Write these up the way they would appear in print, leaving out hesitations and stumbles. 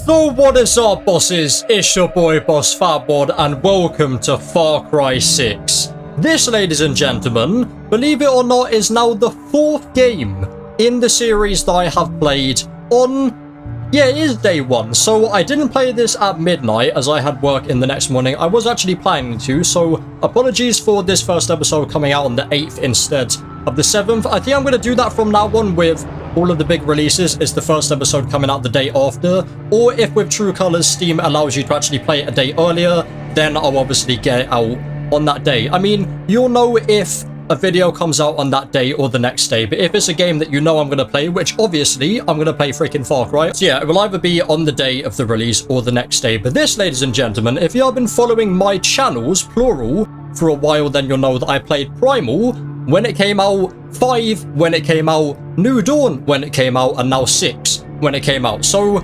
So what is up, bosses? It's your boy Boss Fatwod and welcome to Far Cry 6. This, ladies and gentlemen, believe it or not, is now the 4th game in the series that I have played on... Yeah, it is day 1, so I didn't play this at midnight as I had work in the next morning. I was actually planning to, so apologies for this first episode coming out on the 8th instead of the 7th. I think I'm going to do that from now on with all of the big releases. Is the first episode coming out the day after, or if with True Colors Steam allows you to actually play it a day earlier, then I'll obviously get it out on that day. I mean, you'll know if a video comes out on that day or the next day, but if it's a game that you know I'm going to play, which obviously I'm going to play freaking Far Cry, so yeah, it will either be on the day of the release or the next day. But this, ladies and gentlemen, if you have been following my channels, plural, for a while, then you'll know that I played Primal when it came out, 5 when it came out, New Dawn when it came out, and now 6 when it came out. So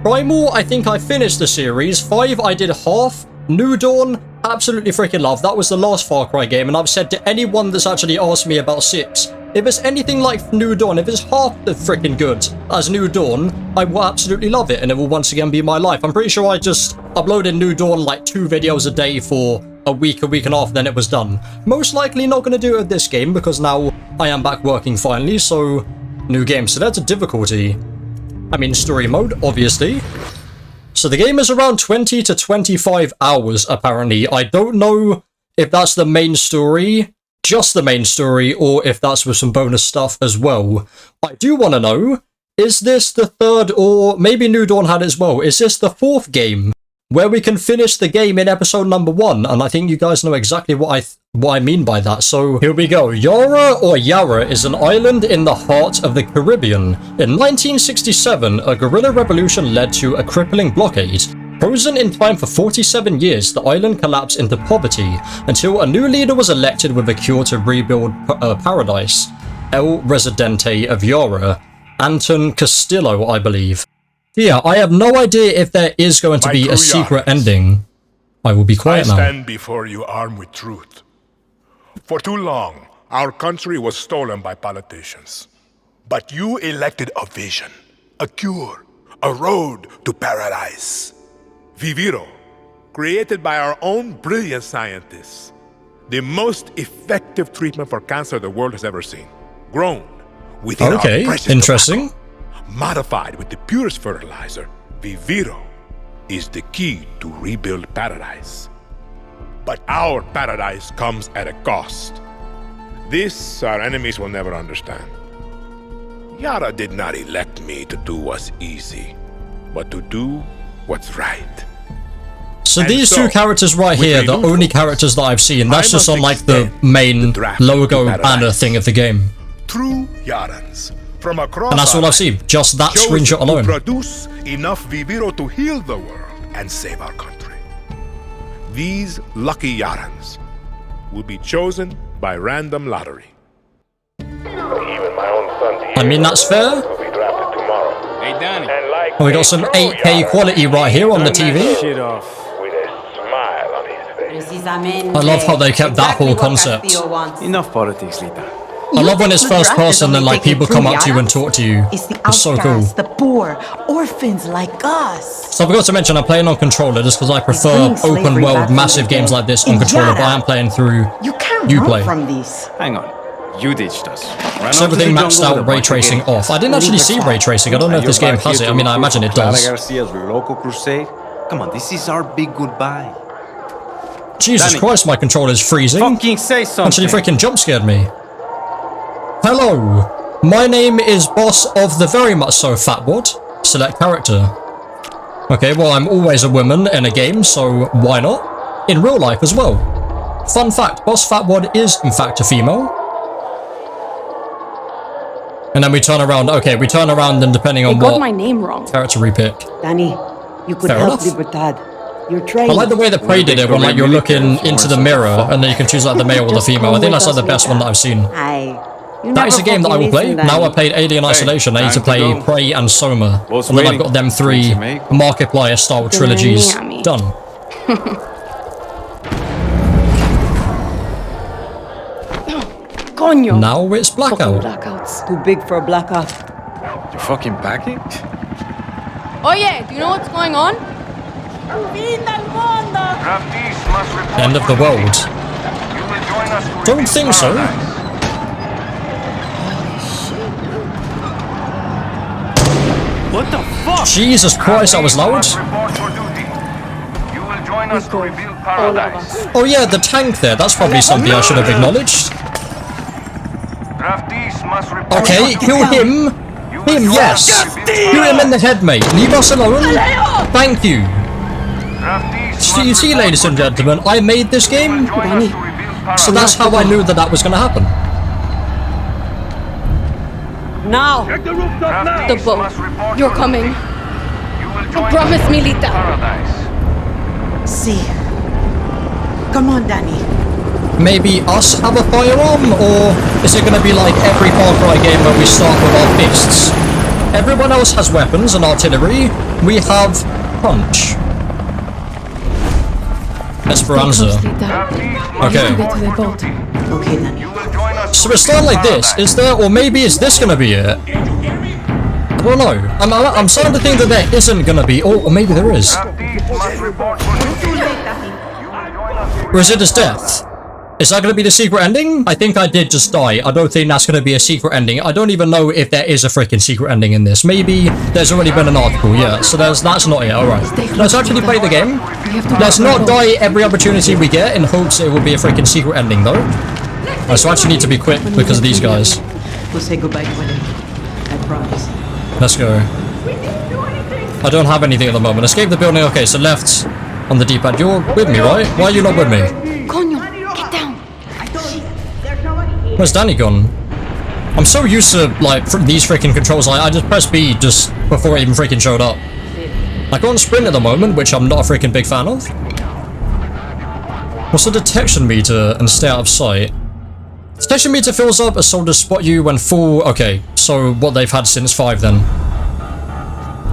Primal, I think I finished the series. 5 I did half. New Dawn, absolutely freaking love. That was the last Far Cry game, and I've said to anyone that's actually asked me about 6, if it's anything like New Dawn, if it's half the freaking good as New Dawn, I will absolutely love it, and it will once again be my life. I'm pretty sure I just uploaded New Dawn like 2 videos a day for a week and a half, then it was done. Most likely not going to do it with this game, because now I am back working finally, so new game. So that's a difficulty. I mean, story mode, obviously. So the game is around 20 to 25 hours, apparently. I don't know if that's the main story, just the main story, or if that's with some bonus stuff as well. I do want to know, is this the 3rd, or maybe New Dawn had it as well, is this the 4th game where we can finish the game in episode number 1? And I think you guys know exactly what I mean by that. So here we go. Yara is an island in the heart of the Caribbean. In 1967, a guerrilla revolution led to a crippling blockade. Frozen in time for 47 years, the island collapsed into poverty until a new leader was elected with a cure to rebuild paradise. El Residente of Yara, Anton Castillo, I believe. Yeah, I have no idea if there is going to be a secret ending. I will be quiet now. I stand before you armed with truth. For too long, our country was stolen by politicians. But you elected a vision, a cure, a road to paradise. Viviro, created by our own brilliant scientists. The most effective treatment for cancer the world has ever seen. Grown within our precious interesting. tobacco. Modified with the purest fertilizer, Viviro is the key to rebuild paradise. But our paradise comes at a cost. This our enemies will never understand. Yara did not elect me to do what's easy, but to do what's right. So these two characters right here, the only characters that I've seen, that's just on like the main logo banner thing of the game. True Yarans. From across and that's all I've seen, just that screenshot alone. Produce enough Viviro to heal the world and save our country. These lucky Yarans will be chosen by random lottery. Even my own son, I mean, that's fair. will be drafted tomorrow. Hey, Danny. And we got some 8K quality right here on the TV. Shit off. With a smile on his face. I love how they kept that whole concept. Enough politics, Lita. I love when it's first person and like people come up to you and talk to you. It's the It's so cool. outcasts, the poor, orphans like us. So I forgot to mention I'm playing on controller just because I prefer open world massive games like this on controller, but I am playing through You can't Uplay. run from these. Hang on. You ditched us. So everything maxed out, ray tracing off. I didn't actually see ray tracing. I don't know if this game has it. I mean, I imagine it does. Garcia's local crusade. Come on, this is our big goodbye. Jesus Danny. Christ, my controller's freezing. Fucking say something. Actually freaking jump scared me. Hello, my name is Boss of the Very Much So Fatwod. Select character. Okay, well, I'm always a woman in a game, so why not? In real life as well. Fun fact, Boss Fatwod is in fact a female. And then we turn around. Okay, we turn around and depending on They got what my name wrong. character we pick. Danny, you could Fair help enough. Libertad. You're trained. I like the way that Prey did it when like you're looking into the mirror and then you can choose like the male or the female. I think that's like the best one that I've seen. That is a game that I will play. Now I played Alien Isolation. I need to play Prey and Soma. And then I've got them 3 Markiplier style trilogies done. Coño. Now it's Blackout. Blackouts. Too big for a blackout. You fucking packing? Oye, do you know what's going on? End of the world. Don't think so. What the fuck? Jesus Christ, that was loud. Oh yeah, the tank there. That's probably something I should have acknowledged. Okay, kill him. Him, yes. Kill him in the head, mate. Leave us alone. Thank you. So you see, ladies and gentlemen, I made this game, so that's how I knew that that was going to happen. Now! The boat. You're coming. Promise me, Lita. See. Come on, Danny. Maybe us have a firearm, or is it going to be like every Far Cry game where we start with our fists? Everyone else has weapons and artillery. We have punch. Esperanza. Okay. Okay, Danny. So it's not like this, is there? Or maybe is this gonna be it? I don't know. I'm starting to think that there isn't gonna be, or maybe there is. Or is it his death? Is that gonna be the secret ending? I think I did just die. I don't think that's gonna be a secret ending. I don't even know if there is a freaking secret ending in this. Maybe there's already been an article, yeah. So that's not it, alright. Let's actually play the game. Let's not die every opportunity we get in hopes it will be a freaking secret ending though. I so actually need to be quick because of these guys. We'll say goodbye to it. I promise. Let's go. I don't have anything at the moment. Escape the building. Okay, so left on the D-pad. You're with me, right? Why are you not with me? Coño, get down. Where's Danny gone? I'm so used to, like, these freaking controls. I just pressed B just before it even freaking showed up. I can't sprint at the moment, which I'm not a freaking big fan of. What's the detection meter and stay out of sight? Detection meter fills up as soldiers spot you when full. Okay, so what they've had since 5 then.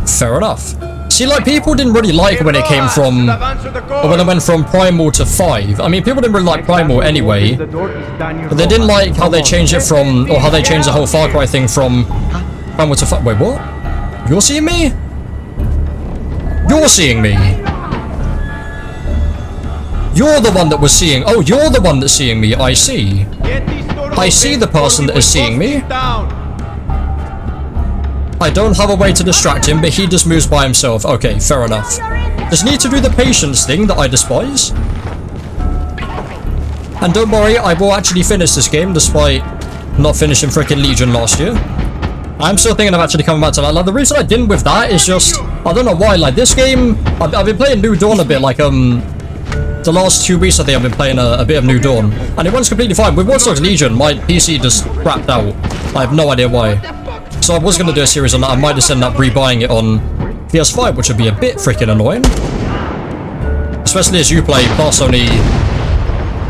Fair enough. See, like, people didn't really like when it came from, or when it went from Primal to 5. I mean, people didn't really like Primal anyway, but they didn't like how they changed it from, or how they changed the whole Far Cry thing from Primal to 5. Wait, what? You're seeing me? You're seeing me? You're the one that was seeing. Oh, you're the one that's seeing me. I see. I see the person that is seeing me. I don't have a way to distract him, but he just moves by himself. Okay, fair enough. Just need to do the patience thing that I despise. And don't worry, I will actually finish this game despite not finishing freaking Legion last year. I'm still thinking of actually coming back to that. Like, the reason I didn't with that is just, I don't know why. Like, this game, I've been playing New Dawn a bit. Like, the last 2 weeks I think I've been playing a bit of New Dawn, and it runs completely fine. With Watch Dogs Legion, my PC just crapped out. I have no idea why. So I was going to do a series on that. I might just end up rebuying it on PS5, which would be a bit freaking annoying. Especially as Uplay Plus only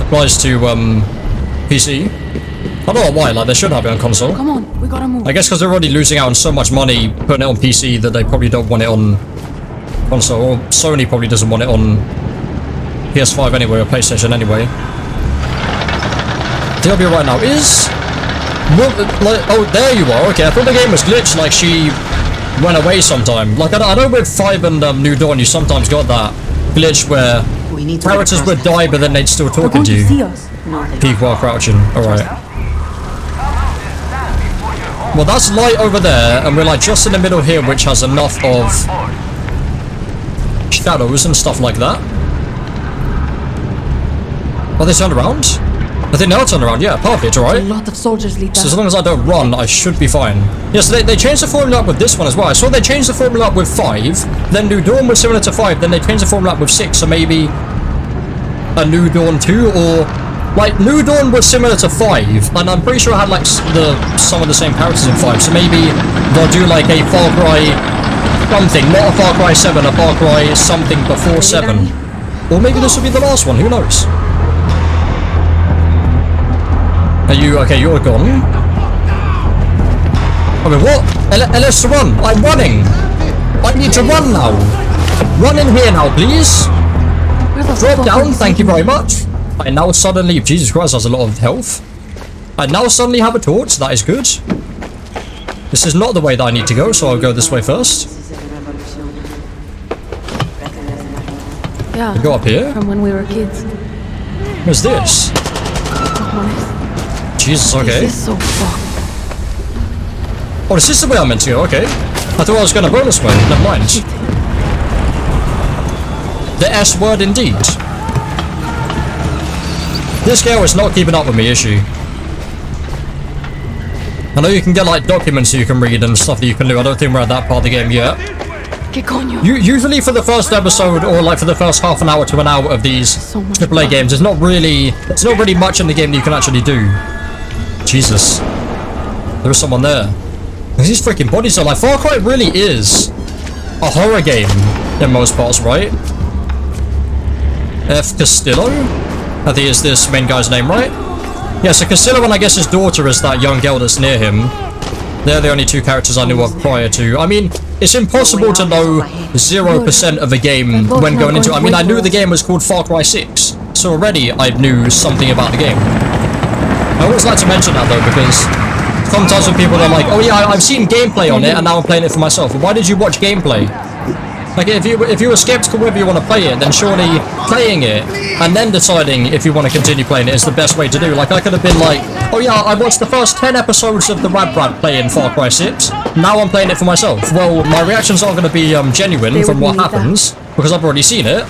applies to PC. I don't know why, like, they should have it on console. Come on, we gotta move. I guess because they're already losing out on so much money putting it on PC that they probably don't want it on console. Or Sony probably doesn't want it on PS5 anyway, or PlayStation anyway. DLB right now is... Well, like, oh, there you are. Okay, I thought the game was glitched, like she went away sometime. Like, I know with 5 and New Dawn, you sometimes got that glitch where characters would die, but then they'd still talking to you. Peek while crouching. Alright. Well, that's light over there, and we're like just in the middle here, which has enough of shadows and stuff like that. Are they turned around? I think now turned around, yeah, perfect, alright. A lot of soldiers, Lita. So as long as I don't run, I should be fine. Yes, they changed the formula up with this one as well. I saw they changed the formula up with 5, then New Dawn was similar to 5, then they changed the formula up with 6, so maybe a New Dawn 2, or... Like, New Dawn was similar to 5, and I'm pretty sure it had, like, some of the same characters in 5, so maybe they'll do, like, a Far Cry something, not a Far Cry 7, a Far Cry something before 7. Or maybe this will be the last one, who knows? Are you... okay, you're gone. I mean, what? LS to run! I'm running! I need to run now! Run in here now, please! Drop down, thank you very much! I now suddenly... Jesus Christ, that's a lot of health. I now suddenly have a torch, that is good. This is not the way that I need to go, so I'll go this way first. Yeah. Go up here? From when we were kids. What's this? Jesus, okay. This is so fun. Oh, this is the way I'm meant to go, okay. I thought I was going to bonus way, never mind. The S word indeed. This girl is not keeping up with me, is she? I know you can get like documents you can read and stuff that you can do. I don't think we're at that part of the game yet. Usually for the first episode or like for the first half an hour to an hour of these AAA games, there's not really much in the game that you can actually do. Jesus. There is someone there. These freaking bodies are like, Far Cry really is a horror game in most parts, right? F. Castillo? I think is this main guy's name, right? Yeah, so Castillo and I guess his daughter is that young girl that's near him. They're the only two characters I knew of prior to. I mean, it's impossible to know 0% of a game when going into it. I mean, I knew the game was called Far Cry 6, so already I knew something about the game. I always like to mention that though, because sometimes when people are like, oh yeah, I've seen gameplay on it and now I'm playing it for myself. Why did you watch gameplay? Like, if you were skeptical whether you want to play it, then surely playing it and then deciding if you want to continue playing it is the best way to do. Like, I could have been like, oh yeah, I watched the first 10 episodes of the Rad Brad playing Far Cry 6. Now I'm playing it for myself. Well, my reactions aren't going to be genuine from what happens, because I've already seen it.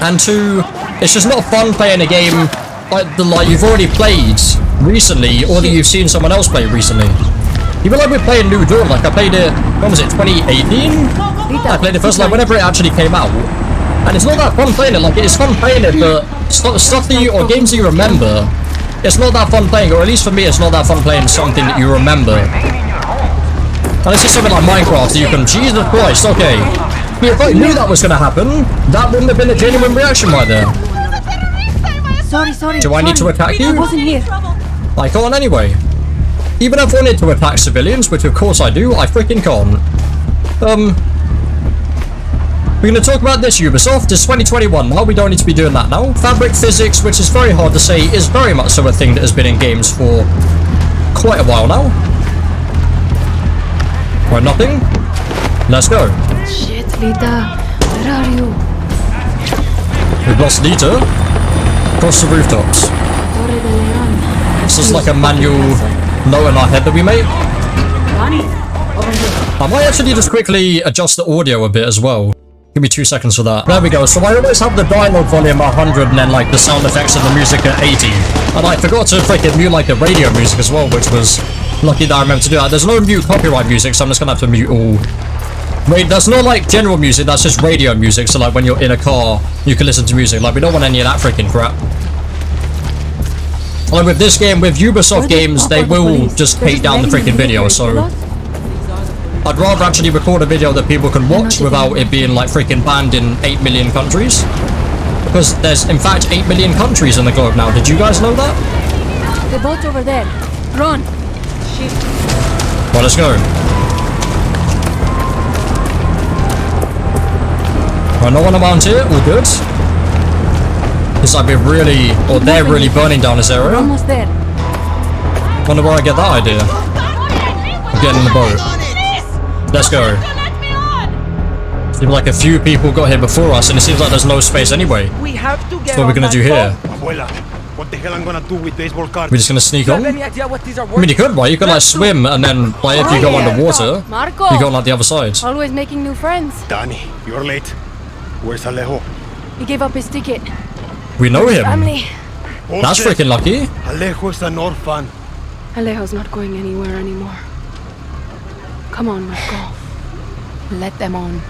And two, it's just not fun playing a game like you've already played recently, or that you've seen someone else play recently. Even like we're playing New Dawn, like I played it, when was it, 2018? I played it first, like whenever it actually came out. And it's not that fun playing it, like it's fun playing it, but stuff that you, or games that you remember, it's not that fun playing, or at least for me it's not that fun playing something that you remember. Unless it's something like Minecraft that you can, Jesus Christ, okay. If I knew that was going to happen, that wouldn't have been a genuine reaction right there. Sorry. Do I need to attack you? I wasn't here. I can't anyway. Even if I wanted to attack civilians, which of course I do, I freaking can't. We're going to talk about this, Ubisoft. It's 2021 now, we don't need to be doing that now. Fabric physics, which is very hard to say, is very much so a thing that has been in games for quite a while now. Right, nothing? Let's go. Shit, Lita. Where are you? We've lost Lita. Across the rooftops. This is like a manual note in our head that we made. I might actually just quickly adjust the audio a bit as well. Give me 2 seconds for that. There we go. So I always have the dialogue volume at 100 and then like the sound effects and the music at 80. And I forgot to freaking mute like the radio music as well, which was lucky that I remembered to do that. There's no mute copyright music, so I'm just gonna have to mute all. Wait, that's not like general music, that's just radio music. So like when you're in a car, you can listen to music. Like we don't want any of that freaking crap. Like with this game, with Ubisoft games, they will just take down the freaking video, so I'd rather actually record a video that people can watch without it being like freaking banned in 8 million countries. Because there's in fact 8 million countries in the globe now. Did you guys know that? The boat's over there. Run. Shit. Well, let's go. Right, no one around here, all good. This might be really, or they're really burning down this area. We're almost there. Wonder where I get that idea. Get in the boat. Let's go. Seems like a few people got here before us, and it seems like there's no space anyway. We have to get So what we're gonna do here? Abuela, what the hell I'm gonna do with baseball cards? We're just gonna sneak on? Any idea what these are I mean, you could, right? You could like swim, and then like if you go underwater, Marco. you go on like the other side. Always making new friends. Danny, you're late. Where's Alejo? He gave up his ticket. We know him. Family. That's freaking lucky. Alejo is an orphan. Alejo's not going anywhere anymore. Come on, Marco. Let them on.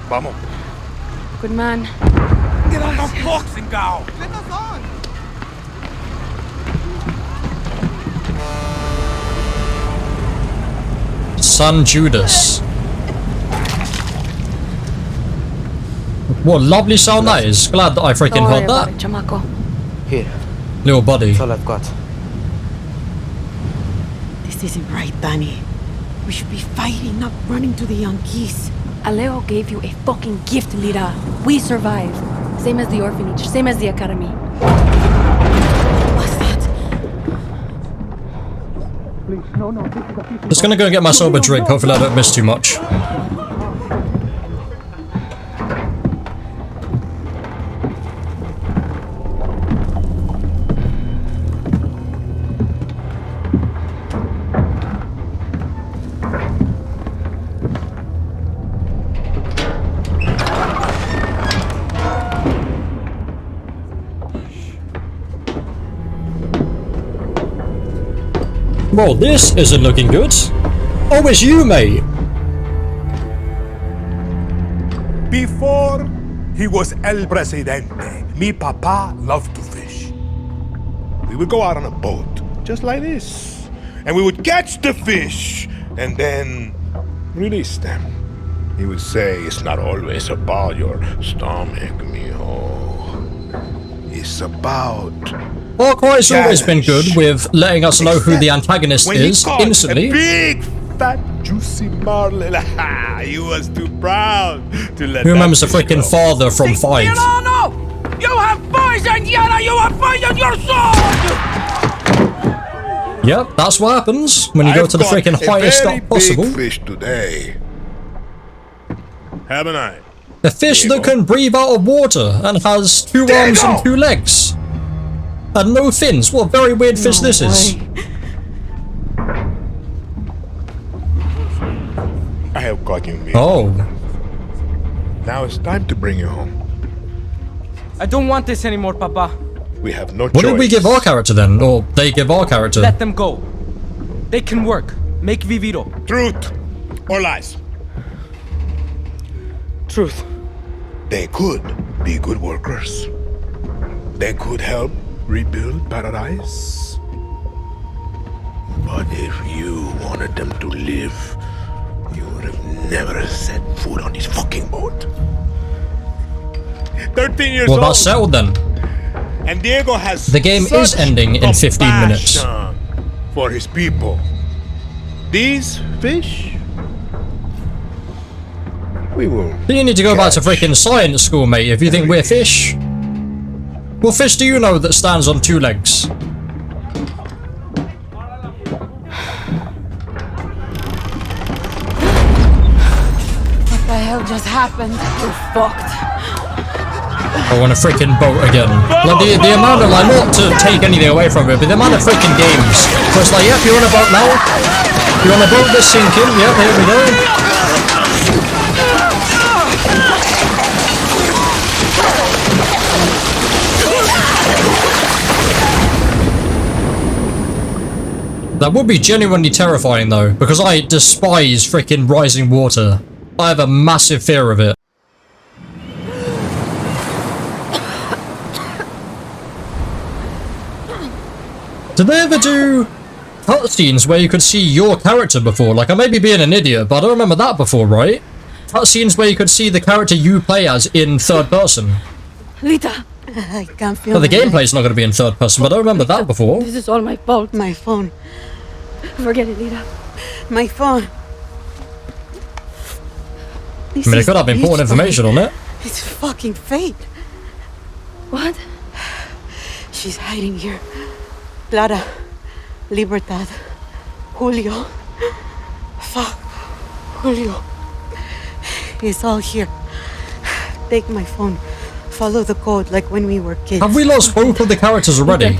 Vamos. Good man. Get on the boxing cow. Let us on. Son Judas. What lovely sound that is. Glad that I freaking heard that. It, chamaco. Here, Little buddy. that's all I've got. This isn't right, Danny. We should be fighting, not running to the Yankees. Alejo gave you a fucking gift, Lira. We survived. Same as the orphanage, same as the academy. What's that? Just gonna go get myself a drink. Hopefully I don't miss too much. Well, this isn't looking good. Oh, it's you, mate. Before he was El Presidente, mi papa loved to fish. We would go out on a boat, just like this, and we would catch the fish and then release them. He would say, it's not always about your stomach, mijo. It's about... Far Cry's always been good with letting us know who the antagonist when he is caught instantly. a big, fat, juicy marlin, he was too proud to let Who remembers the that fish freaking go. father from 5? No! You have poisoned Yara! You have poisoned your sword! Yep, that's what happens when you go I've to the caught freaking a highest very stop possible. big fish today. Haven't I? A fish that can breathe out of water and has 2 arms and 2 legs. And no fins. What a very weird fish this is. I have caught you, mijo. Oh. Now it's time to bring you home. I don't want this anymore, Papa. We have no What choice. did we give our character then? Or they give our character? Let them go. They can work. Make Viviro. Truth or lies? Truth. They could be good workers. They could help rebuild paradise. But if you wanted them to live, you would have never set foot on this fucking boat. 13 years Well, old. that's settled then. And Diego has The game is such ending in 15 minutes. compassion for his people. These fish, we will. You need to go back to catch. freaking science school, mate, if you think we're fish. What fish do you know that stands on 2 legs? What the hell just happened? We're fucked. I want a freaking boat again. Like the amount of, like, not to take anything away from it, but the amount of freaking games where it's like, yep, you're on a boat now. You're on a boat that's sinking. Yep, here we go. That would be genuinely terrifying though, because I despise freaking rising water. I have a massive fear of it. Did they ever do cutscenes where you could see your character before? Like, I may be being an idiot, but I don't remember that before, right? Cutscenes where you could see the character you play as in 3rd person. Lita, I can't feel Well, the my leg. gameplay's not going to be in 3rd person, but I don't remember that before. this is all my fault. My phone. Forget it, Lita. My phone. I mean, it could have important information on it. It's fucking fate. What? She's hiding here. Clara. Libertad. Julio. Fuck. Julio. It's all here. Take my phone. Follow the code like when we were kids. Have we lost both of the characters already?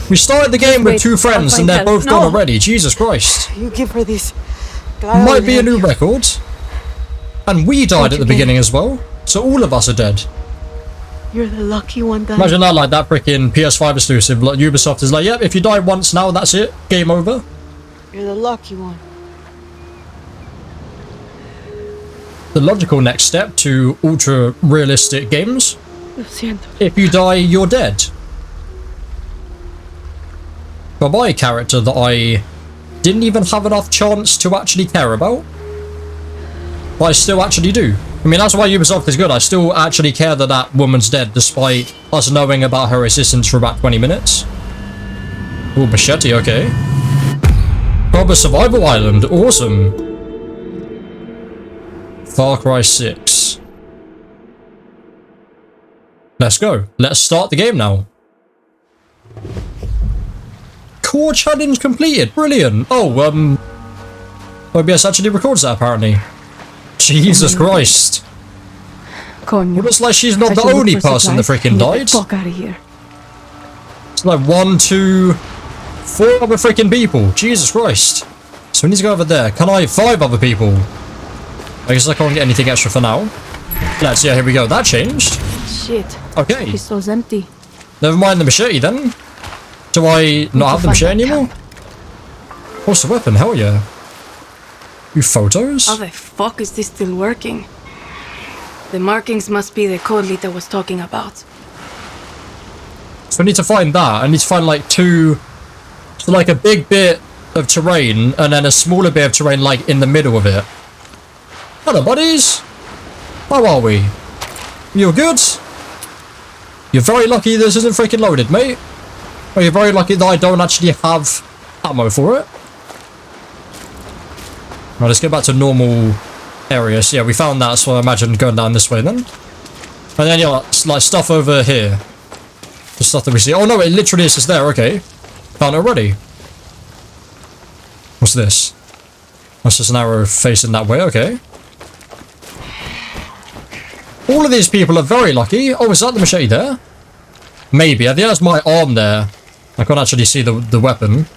We started the game with wait, 2 friends I'll and they're find help. both gone No. already. Jesus Christ. You give her this. Clara Might will be a help new you. record. And we died at the you beginning as well. So all of us are dead. You're the lucky one, Dad. Imagine that, like that freaking PS5 exclusive. Like Ubisoft is like, yep, if you die once now, that's it. Game over. You're the lucky one. The logical next step to ultra realistic games. Lo siento. If you die, you're dead. But my character that I didn't even have enough chance to actually care about, but I still actually do. I mean, that's why Ubisoft is good. I still actually care that that woman's dead, despite us knowing about her existence for about 20 minutes. Ooh, machete, okay. Proper survival island, awesome. Far Cry 6. Let's go. Let's start the game now. core challenge completed. Brilliant. Oh, OBS actually records that apparently. Jesus Christ. Coño. Well, it's like she's not I the should look only for person that supplies freaking and get died. the fuck out of here. It's like 1, 2, 4 other freaking people. Jesus Christ. So we need to go over there. Can I 5 other people? I guess I can't get anything extra for now. Let's see. Here we go. That changed. Shit. Okay. Pistol's empty. Never mind the machete then. Do I not have the machete anymore? What's the weapon? Hell yeah. You photos? How the fuck is this still working? The markings must be the code Lita was talking about. So I need to find that. I need to find like 2... So like a big bit of terrain and then a smaller bit of terrain like in the middle of it. Hello buddies! How are we? You're good? You're very lucky this isn't freaking loaded, mate. Or you're very lucky that I don't actually have ammo for it. Right, let's get back to normal areas. Yeah, we found that, so I imagine going down this way then. And then, yeah, like stuff over here. The stuff that we see. Oh no, it literally is just there, okay. Found it already. What's this? That's just an arrow facing that way, okay. All of these people are very lucky. Oh, is that the machete there? Maybe. I think that's my arm there. I can't actually see the weapon.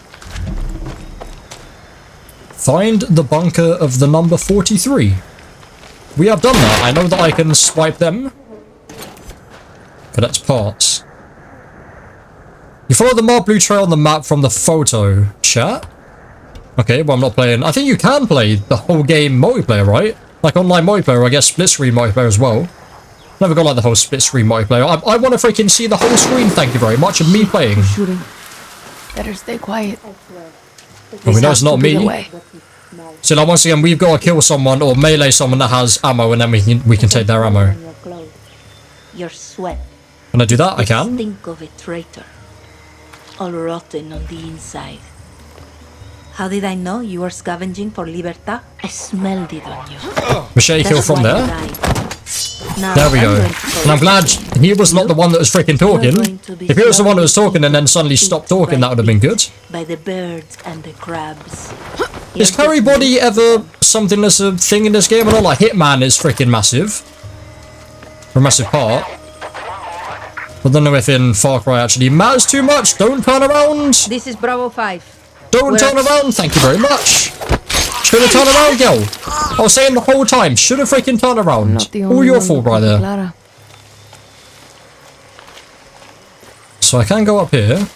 Find the bunker of the number 43. We have done that. I know that I can swipe them. Collect parts. You follow the marked blue trail on the map from the photo. Chat? Okay, well I'm not playing. I think you can play the whole game multiplayer, right? Like online multiplayer, I guess split screen multiplayer as well. Never got like the whole split screen multiplayer. I want to freaking see the whole screen, thank you very much, of me playing. Shooting. Better stay quiet. Well, we know it's not me. So like once again, we've got to kill someone or melee someone that has ammo, and then we can take their ammo. Your sweat. Can I do that? I can. Think of a traitor, all rotten on the inside. How did I know you were scavenging for Libertad? I smelled it on you. Machete kill from there. There we go. And I'm glad he was not the one that was freaking talking. If he was the one that was talking and then suddenly stopped talking, that would have been good. By the birds and the crabs. Is carry body ever something that's a thing in this game or not? Like Hitman is freaking massive. A massive part. But I don't know if in Far Cry actually matters too much. Don't turn around. This is Bravo 5. Don't turn around. Thank you very much. Should have turned around, girl. I was saying the whole time. Should have freaking turned around. All your fault, right there. So I can go up here.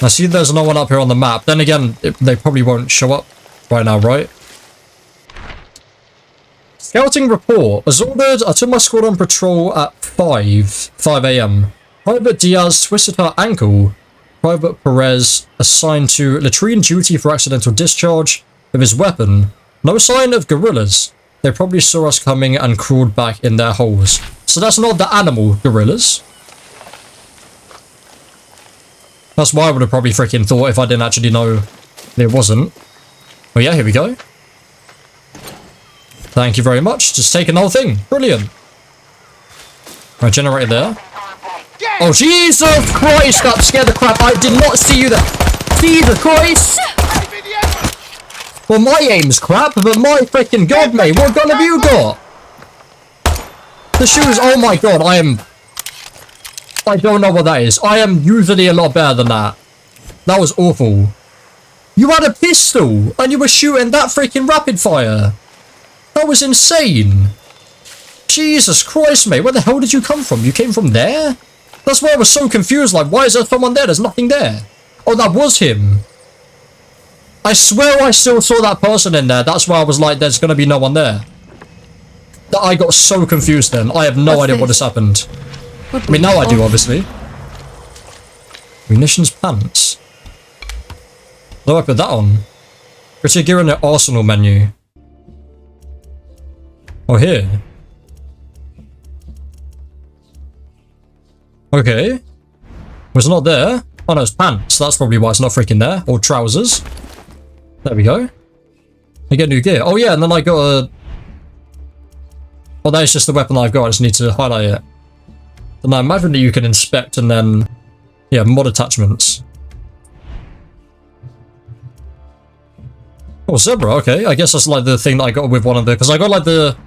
I see there's no one up here on the map. Then again, they probably won't show up right now, right? Scouting report. As ordered, I took my squad on patrol at 5 a.m. Private Diaz twisted her ankle. Private Perez assigned to latrine duty for accidental discharge of his weapon. No sign of gorillas. They probably saw us coming and crawled back in their holes. So that's not the animal gorillas. That's why I would have probably freaking thought if I didn't actually know it wasn't. Oh yeah, here we go. Thank you very much. Just taking the whole thing. Brilliant. Right, generator there. Oh, Jesus Christ! That scared the crap. I did not see you there. Jesus Christ! Well, my aim's crap, but my freaking god, mate. What gun have you got? The shoes. Oh my god, I don't know what that is. I am usually a lot better than that. That was awful. You had a pistol, and you were shooting that freaking rapid fire. That was insane. Jesus Christ, mate. Where the hell did you come from? You came from there? That's why I was so confused. Like, why is there someone there? There's nothing there. Oh, that was him. I swear I still saw that person in there. That's why I was like, there's going to be no one there. I got so confused then. I have no idea what has happened. I mean, now I do, obviously. Munitions pants. How do I put that on? Pretty gear in the arsenal menu. Oh, here. Okay. Was it not there? Oh no, it's pants. That's probably why it's not freaking there. Or trousers. There we go. I get new gear. Oh yeah, and then I got a... Oh, that is just the weapon I've got. I just need to highlight it. And I imagine that you can inspect and then... Yeah, mod attachments. Oh, zebra, okay. I guess that's like the thing that I got with one of the... Because I got like the...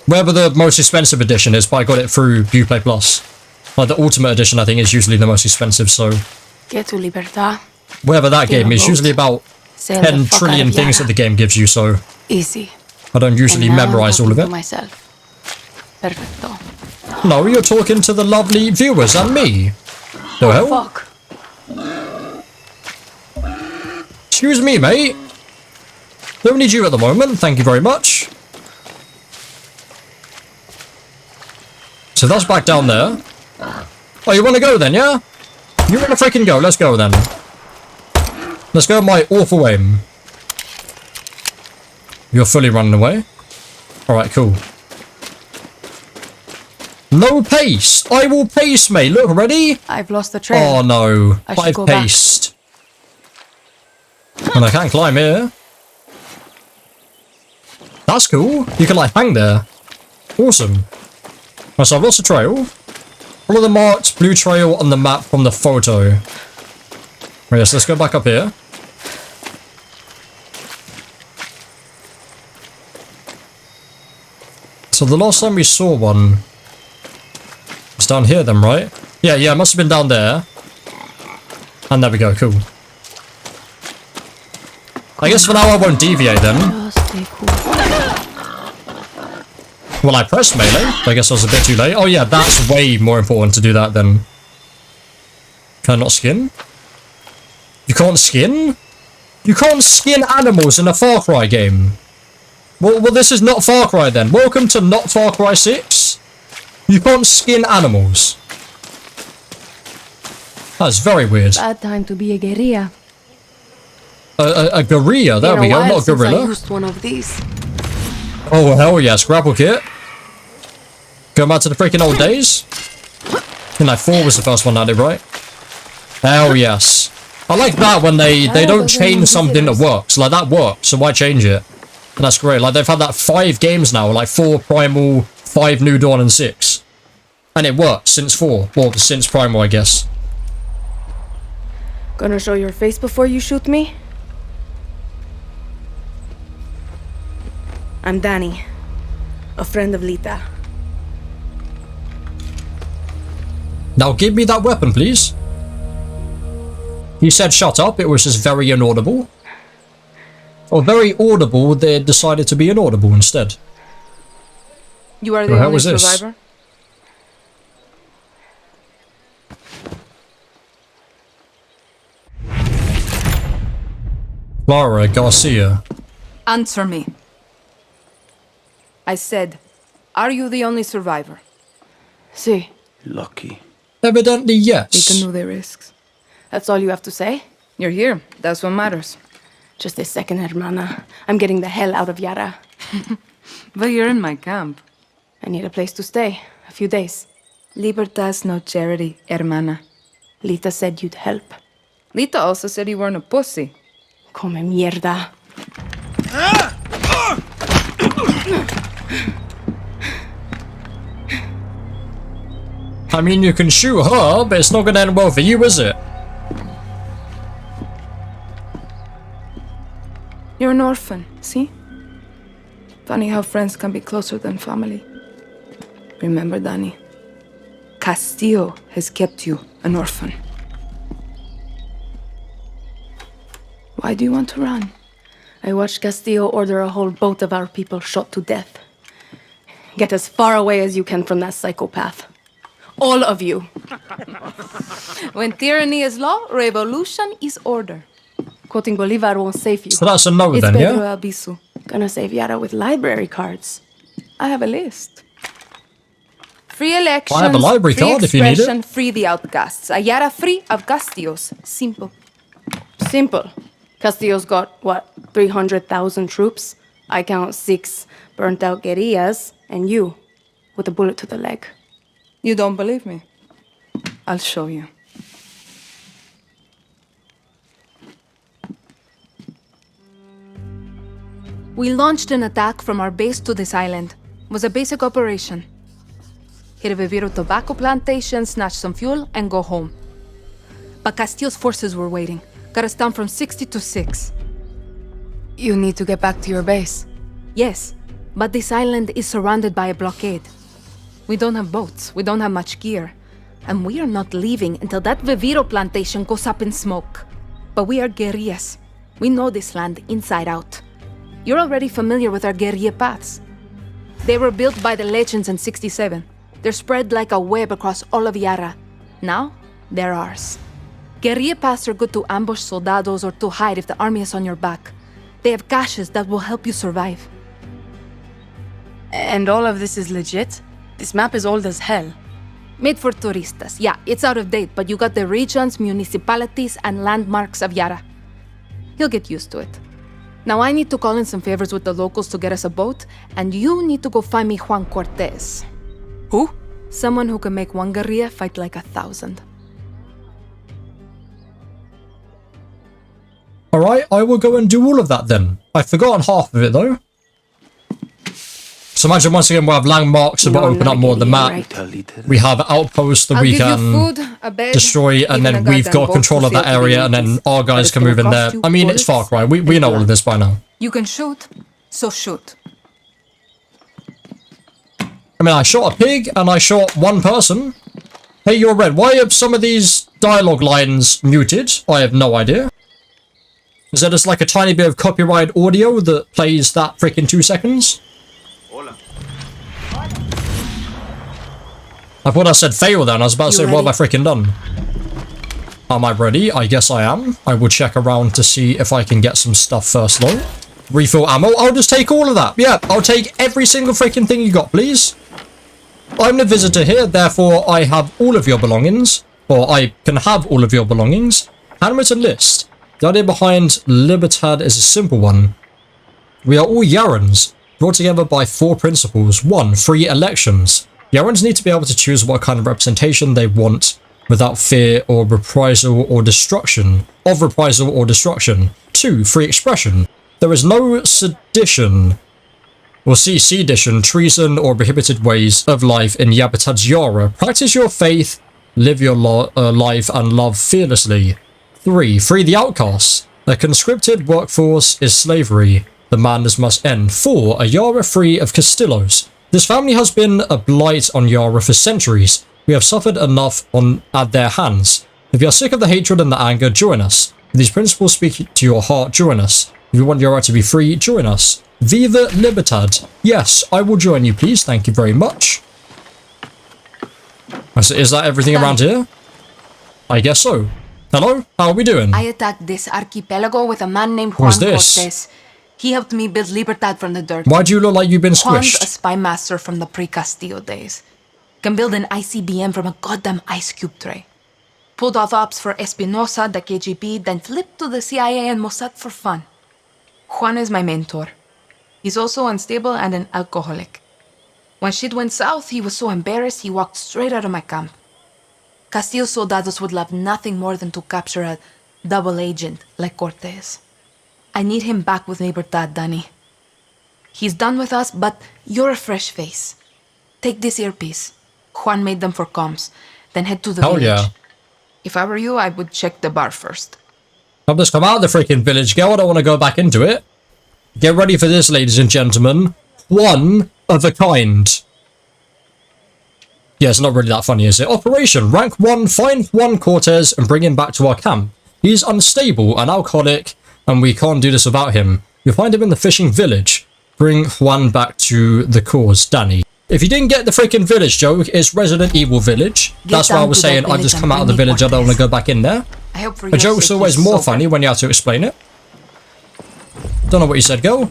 Wherever the most expensive edition is, but I got it through Uplay Plus. Like the Ultimate Edition, I think, is usually the most expensive, so... Get to Libertad. Wherever that game is, usually about Sail 10 the fuck trillion out of things Yara. that the game gives you, so... Easy. I don't usually And now I'm memorize all of talking it. to myself. Perfecto. No, you're talking to the lovely viewers and me. The hell? Fuck. Excuse me, mate. Don't need you at the moment, thank you very much. So that's back down there. Oh, you want to go then, yeah? You want to freaking go, let's go then. Let's go my awful aim. You're fully running away. Alright, cool. No pace! I will pace, mate. Look, ready? I've lost the trail. Oh no. I should I've go back. paced. And I can't climb here. That's cool. You can like hang there. Awesome. Right, so I've lost the trail. Follow the marked blue trail on the map from the photo. Right, yes, let's go back up here. So the last time we saw one was down here then, right? Yeah, it must have been down there. And there we go, cool. I guess for now I won't deviate then. Just stay cool. Well, I pressed melee. I guess I was a bit too late. Oh yeah, that's way more important to do that than... Can I not skin? You can't skin? You can't skin animals in a Far Cry game. Well, this is not Far Cry then. Welcome to not Far Cry 6. You can't skin animals. That's very weird. Bad time to be a guerrilla. A gorilla, there we go, not a gorilla. I used one of these. Oh, hell yes, grapple kit. Going back to the freaking old days. I think like 4 was the first one I did, right? Hell yes. I like that when they don't change something that works. Like, that works, so why change it? And that's great. Like, they've had that 5 games now, like 4 Primal, 5 New Dawn, and 6. And it works since 4. Well, since Primal, I guess. Gonna show your face before you shoot me? I'm Danny, a friend of Lita. Now give me that weapon, please. You said shut up, it was just very inaudible. Or very audible, they decided to be inaudible instead. You are the Well, how only was this? survivor? Clara Garcia. Answer me. I said, are you the only survivor? See, Lucky. Evidently, yes. Lita knew the risks. that's all you have to say? You're here. That's what matters. Just a second, hermana. I'm getting the hell out of Yara. But you're in my camp. I need a place to stay. A few days. Libertad's no charity, hermana. Lita said you'd help. Lita also said you weren't a pussy. Come mierda. I mean, you can shoot her, but it's not gonna end well for you, is it? You're an orphan, see? Funny how friends can be closer than family. Remember, Danny, Castillo has kept you an orphan. Why do you want to run? I watched Castillo order a whole boat of our people shot to death. Get as far away as you can from that psychopath. All of you. When tyranny is law, revolution is order. Quoting Bolivar won't save you. So that's a no It's then, Pedro yeah? Albizu. Gonna save Yara with library cards. I have a list. Free elections, I have a library free card if you need it. expression, free the outcasts. A Yara free of Castillos. Simple. Simple. Castillo's got, what, 300,000 troops? I count 6 burnt-out guerrillas, and you, with a bullet to the leg. You don't believe me? I'll show you. We launched an attack from our base to this island. It was a basic operation. Hit a Viviro tobacco plantation, snatch some fuel, and go home. But Castillo's forces were waiting. Got us down from 60 to 6. You need to get back to your base. Yes, but this island is surrounded by a blockade. We don't have boats, we don't have much gear, and we are not leaving until that Viviro plantation goes up in smoke. But we are guerrillas. We know this land inside out. You're already familiar with our guerrilla paths. They were built by the legends in 67. They're spread like a web across all of Yara. Now, they're ours. Guerrilla paths are good to ambush soldados or to hide if the army is on your back. They have caches that will help you survive. And all of this is legit? This map is old as hell. Made for turistas. Yeah, it's out of date, but you got the regions, municipalities, and landmarks of Yara. You'll get used to it. Now I need to call in some favors with the locals to get us a boat, and you need to go find me Juan Cortez. Who? Someone who can make one guerrilla fight like 1,000. Alright, I will go and do all of that then. I've forgotten half of it though. So imagine once again we'll have landmarks that will open up more of the map. We have outposts that we can destroy, and then we've got control of that area, and then our guys can move in there. I mean, it's Far Cry. We know all of this by now. You can shoot, so shoot. I mean, I shot a pig and I shot one person. Hey, you're red. Why are some of these dialogue lines muted? I have no idea. Is there just like a tiny bit of copyright audio that plays that freaking 2 seconds? I thought I said fail then. I was about to say, what have I freaking done? Am I ready? I guess I am. I will check around to see if I can get some stuff first though. Refill ammo. I'll just take all of that. Yeah, I'll take every single freaking thing you got, please. I'm the visitor here, therefore I have all of your belongings. Or I can have all of your belongings. Handwritten list. The idea behind Libertad is a simple one. We are all Yarans, brought together by 4 principles. 1. Free elections. Yarans need to be able to choose what kind of representation they want without fear or reprisal or destruction. 2. Free expression. There is no sedition or sedition, treason, or prohibited ways of life in Yabatad's Yara. Practice your faith, live your life, and love fearlessly. 3. Free the outcasts. A conscripted workforce is slavery. The madness must end. 4. A Yara free of Castillos. This family has been a blight on Yara for centuries. We have suffered enough at their hands. If you are sick of the hatred and the anger, join us. If these principles speak to your heart, join us. If you want Yara to be free, join us. Viva Libertad. Yes, I will join you, please. Thank you very much. So is that everything around here? I guess so. Hello? How are we doing? I attacked this archipelago with a man named Juan Cortez. He helped me build Libertad from the dirt. Why do you look like you've been squished? Juan's a spy master from the pre-Castillo days. Can build an ICBM from a goddamn ice cube tray. Pulled off ops for Espinosa, the KGB, then flipped to the CIA and Mossad for fun. Juan is my mentor. He's also unstable and an alcoholic. When shit went south, he was so embarrassed he walked straight out of my camp. Castillo soldados would love nothing more than to capture a double agent like Cortez. I need him back with Libertad, Danny. He's done with us, but you're a fresh face. Take this earpiece. Juan made them for comms. Then head to the village. Yeah. If I were you, I would check the bar first. I've just come out of the freaking village, girl. I don't want to go back into it. Get ready for this, ladies and gentlemen. One of a kind. Yeah, it's not really that funny, is it? Operation. Rank 1. Find Juan Cortez and bring him back to our camp. He's unstable, an alcoholic, and we can't do this without him. You'll find him in the fishing village. Bring Juan back to the cause, Danny. If you didn't get the freaking village joke, it's Resident Evil Village. That's why I was saying I've just come out of the village, I don't want to go back in there. A joke's always more funny when you have to explain it. Don't know what you said, girl.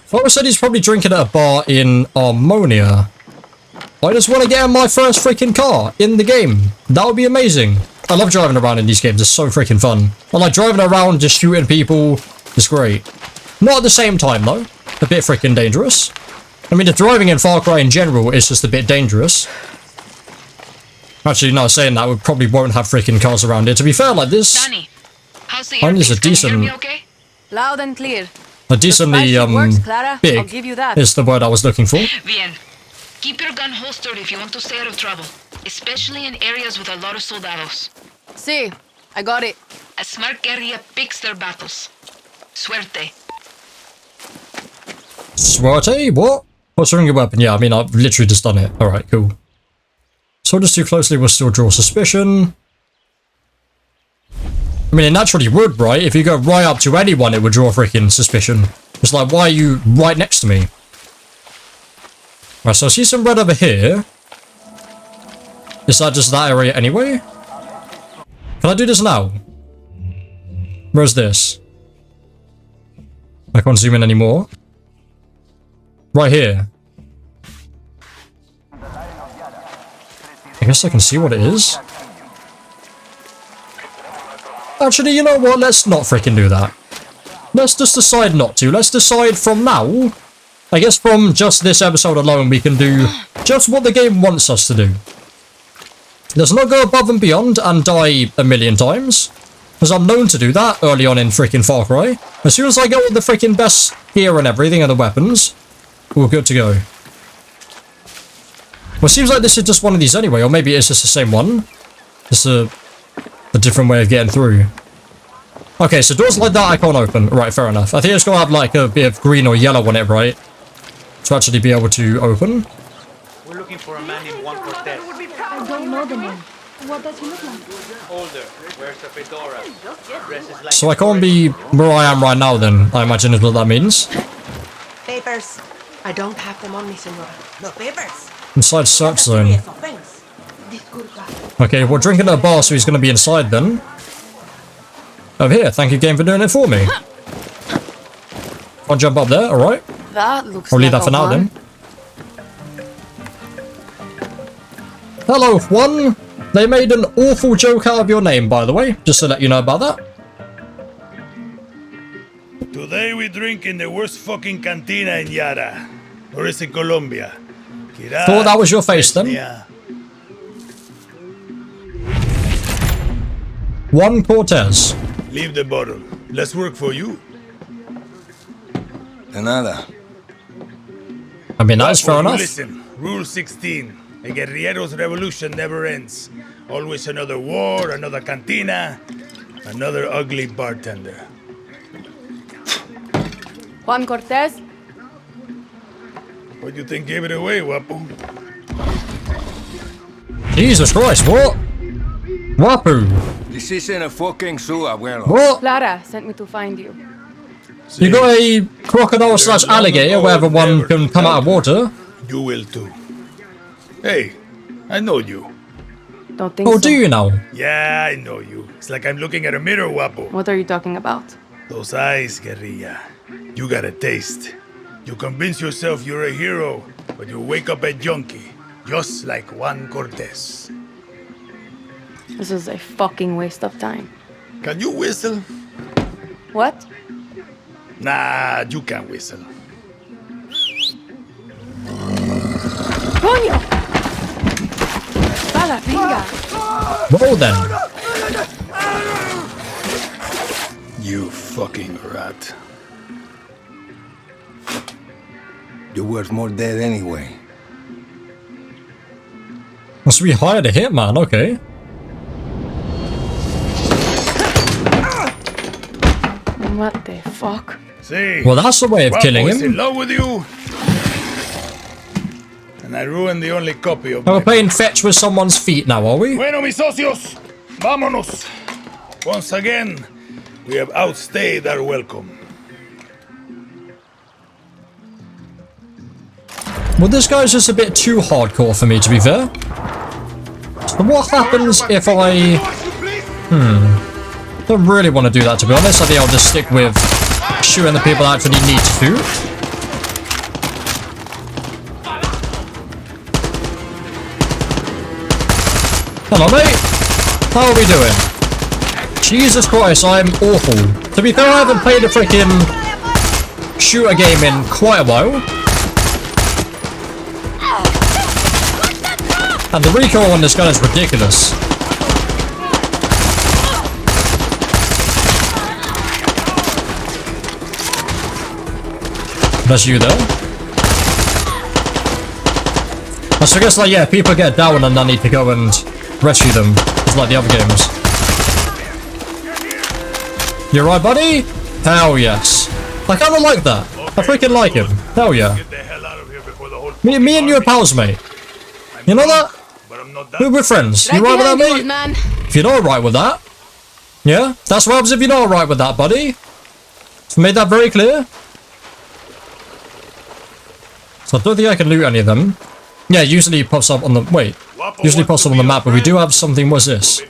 Fatwod said he's probably drinking at a bar in Armonia. I just want to get in my first freaking car in the game. That would be amazing. I love driving around in these games. It's so freaking fun. I like driving around, just shooting people. It's great. Not at the same time, though. A bit freaking dangerous. I mean, the driving in Far Cry in general is just a bit dangerous. Actually, no, saying that, we probably won't have freaking cars around here. To be fair, like this... Danny, how's the earpiece? A decent... Okay? Loud and clear. A decently, big is the word I was looking for. Bien. Keep your gun holstered if you want to stay out of trouble, especially in areas with a lot of soldados. Sí, I got it. A smart guerrilla picks their battles. Suerte. Swerte? What? What's wrong with your weapon? Yeah, I mean, I've literally just done it. Alright, cool. Soldiers too closely will still draw suspicion. I mean, it naturally would, right? If you go right up to anyone, it would draw freaking suspicion. It's like, why are you right next to me? Right, so I see some red over here. Is that just that area anyway? Can I do this now? Where's this? I can't zoom in anymore. Right here. I guess I can see what it is. Actually, you know what? Let's not freaking do that. Let's just decide not to. Let's decide from now. I guess from just this episode alone, we can do just what the game wants us to do. Let's not go above and beyond and die a million times. Because I'm known to do that early on in freaking Far Cry. As soon as I get all the freaking best gear and everything and the weapons, we're good to go. Well, it seems like this is just one of these anyway, or maybe it's just the same one. It's a different way of getting through. Okay, so doors like that I can't open. Right, fair enough. I think it's going to have like a bit of green or yellow on it, right? To actually be able to open. We're looking for a man named Juan Cortez. I don't know the man. What does he look like? Older, wears a fedora, dresses like So I can't be where I am right now then, I imagine is what that means. Papers. I don't have them on me, senora. No papers. Inside search zone. Okay, we're drinking at a bar, so he's going to be inside then. Over here, thank you game for doing it for me. I'll jump up there, alright. That looks I'll leave like that for a now one. then. Hello, Juan. They made an awful joke out of your name, by the way, just to let you know about that. Today we drink in the worst fucking cantina in Yara. Or is it Colombia? Thought that was your face then. Yeah. Juan Cortez. Leave the bottle. Let's work for you. De nada. I mean, that's fair enough. Listen, Rule 16. A guerrillero's revolution never ends. Always another war, another cantina, another ugly bartender. Juan Cortez? What do you think gave it away, Wapo? Jesus Christ, what? Wapu. This isn't a fucking zoo, abuelo. What? Clara sent me to find you. You got a crocodile slash alligator wherever one can come out of water. You will too. Hey, I know you. Don't think Oh, so. do you now? Yeah, I know you. It's like I'm looking at a mirror, Wapo. What are you talking about? Those eyes, guerrilla. You got a taste. You convince yourself you're a hero, but you wake up a junkie, just like Juan Cortez. This is a fucking waste of time. Can you whistle? What? Nah, you can't whistle. Coño! Vale, venga. Roll then. You fucking rat. You're worth more dead anyway. So we hired a hitman, okay. What the fuck? See? Well, that's the way of killing Guapo is in him. love with you. And I ruined the only copy of Now we're my... playing fetch with someone's feet now, are we? Bueno, mis socios, vámonos. Once again, we have outstayed our welcome. Well, this guy's just a bit too hardcore for me, to be fair. So what happens if I... Don't really want to do that, to be honest. I think I'll just stick with shooting the people that actually need to. Hello, mate. How are we doing? Jesus Christ, I'm awful. To be fair, I haven't played a freaking shooter game in quite a while. And the recoil on this gun is ridiculous. That's you there. So I guess, like, yeah, people get down and I need to go and rescue them. It's like the other games. You right, buddy? Hell yes. I kind of like that. I freaking like him. Hell yeah. Me and you are pals, mate. You know that? We're friends. You right with that, mate? Man. If you're not right with that. Yeah? That's what happens if you're not right with that, buddy. Made that very clear. So I don't think I can loot any of them. Yeah, usually it pops up on the... Wait. Usually pops up on the map, but we do have something. What's this?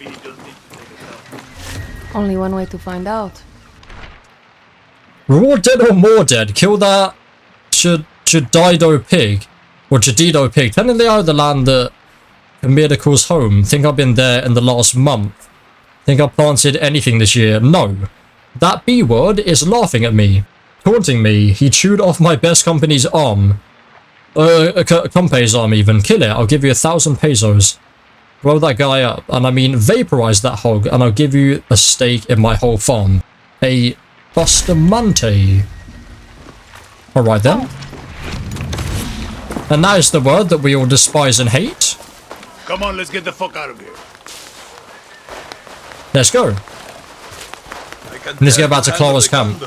Only one way to find out. Reward dead or more dead. Kill that Chedido pig. Or Chedido pig. Technically out of the land that Amida calls home. Think I've been there in the last month. Think I planted anything this year. No. That B word is laughing at me. Taunting me. He chewed off my best company's arm. Company's arm even. Kill it. I'll give you 1,000 pesos. Blow that guy up. And I mean vaporize that hog. And I'll give you a stake in my whole farm. A Bustamante. Alright then. And that is the word that we all despise and hate. Come on, let's get the fuck out of here. Let's go. Let's get back to Clara's camp.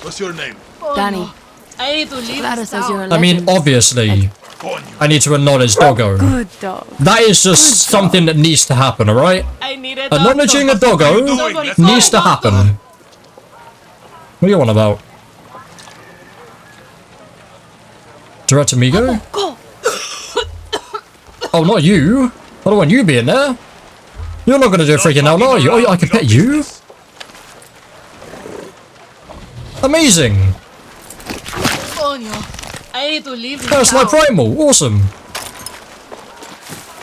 What's your name? Danny. I need to leave. Clara says you're a I mean, obviously, I need to acknowledge Doggo. Good dog. That is just something that needs to happen, alright? Acknowledging a Doggo needs to happen. What are you on about? Direct amigo? Oh, not you. I don't want you being there. You're not gonna do a freaking now, are you? Oh, I can pet you? Amazing. I need to leave. That's like Primal. Awesome.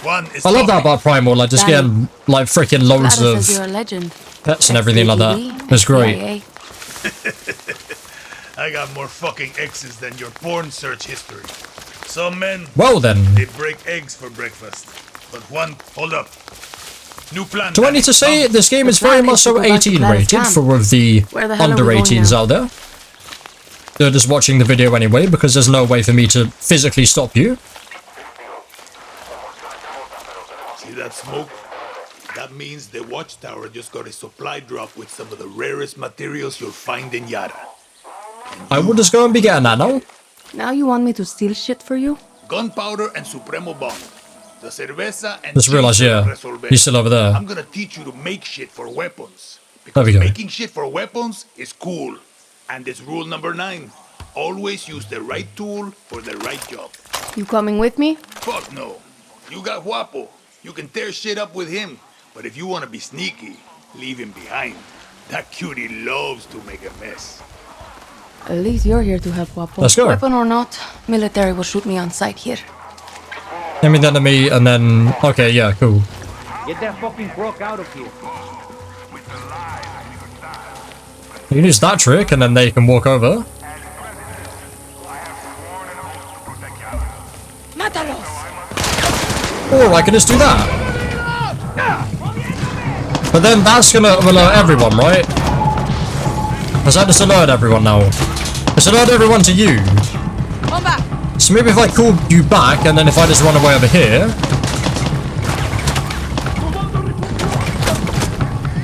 I love that about Primal, like just getting like freaking loads Clara of says you're a legend. pets and everything like that. It's great. I got more fucking X's than your porn search history. Some men, Well then, they break eggs for breakfast. But one, hold up. New plan. do I need to say this game is very much so 18 rated for all of the Where the hell are under we going 18s now? out there? They're just watching the video anyway because there's no way for me to physically stop you. See that smoke? That means the watchtower just got a supply drop with some of the rarest materials you'll find in Yara. I will just go and be getting that now. Now you want me to steal shit for you? Gunpowder and Supremo bomb. The cerveza and Just realized, yeah, he's still over there. I'm gonna teach you to make shit for weapons. There Because we go. making shit for weapons is cool. And it's rule number 9. Always use the right tool for the right job. You coming with me? Fuck no. You got Guapo. You can tear shit up with him. But if you want to be sneaky, leave him behind. That cutie loves to make a mess. At least you're here to help Guapo. Let's go. Weapon or not, military will shoot me on sight here. Hand me that to me and then... Okay, yeah, cool. Get that fucking crook out of here. You can use that trick and then they can walk over. Or I can just do that. But then that's gonna alert everyone, right? Because I just alert everyone now. Just alert everyone to you. So maybe if I call you back and then if I just run away over here.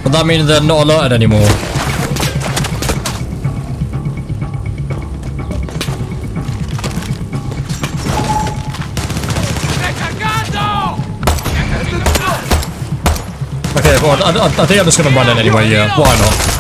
But that means they're not alerted anymore. Okay, well, I think I'm just gonna run in anyway, yeah. Why not?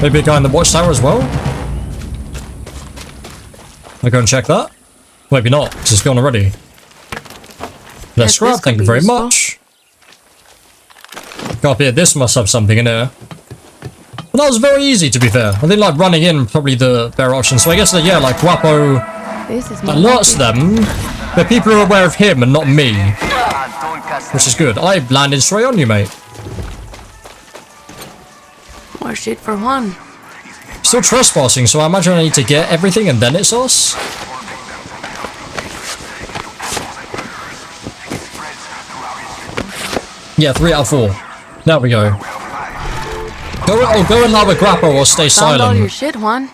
Maybe a guy in the watchtower as well? I'll go and check that. Maybe not, because it's gone already. Let's grab, thank you very much. Copy it, this must have something in here. Well, that was very easy, to be fair. I think, like, running in probably the better option. So I guess that, yeah, like, Guapo alerts them, but people are aware of him and not me. Which is good. I landed straight on you, mate. More shit for one. Still trespassing, so I imagine I need to get everything and then it's us. Yeah, 3 out of 4. There we go. Go and have a grapple or stay Found all your silent. shit, Juan.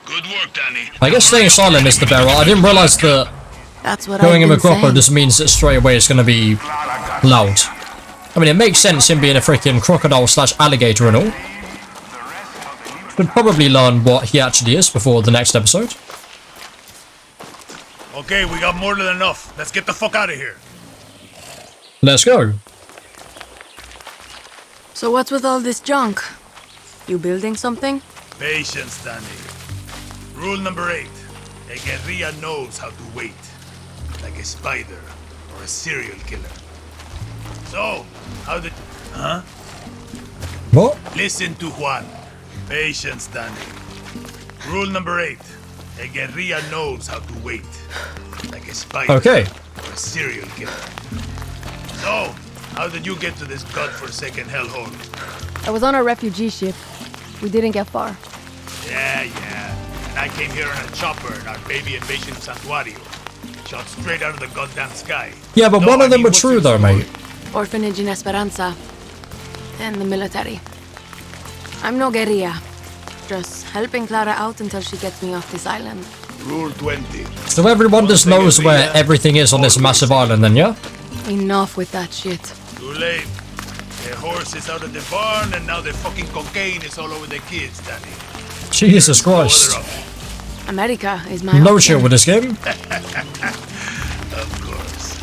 Good work, Danny. I guess staying silent is the better. I didn't realize that That's what going I've in been with grapple saying. just means that straight away it's going to be loud. I mean, it makes sense him being a freaking crocodile / alligator and all. Should probably learn what he actually is before the next episode. Okay, we got more than enough. Let's get the fuck out of here. Let's go. So what's with all this junk? You building something? Patience, Danny. Rule number 8. A guerrilla knows how to wait. Like a spider or a serial killer. So, how did... Huh? What? Listen to Juan. Patience, Danny. Rule number 8. A guerrilla knows how to wait. Like a spider Okay. or a serial killer. So, how did you get to this godforsaken hellhole? I was on a refugee ship. We didn't get far. Yeah. And I came here on a chopper in our baby invasion santuario. Shot straight out of the goddamn sky. Yeah, but No, one I of them mean, were what's true your though, story? mate. Orphanage in Esperanza. And the military. I'm no guerrilla. Just helping Clara out until she gets me off this island. Rule 20. So everyone just knows where everything is on this massive island then, yeah? Enough with that shit. Too late. The horse is out of the barn and now the fucking cocaine is all over the kids, Danny. Jesus Christ. America is my No option. chill with this game. Of course.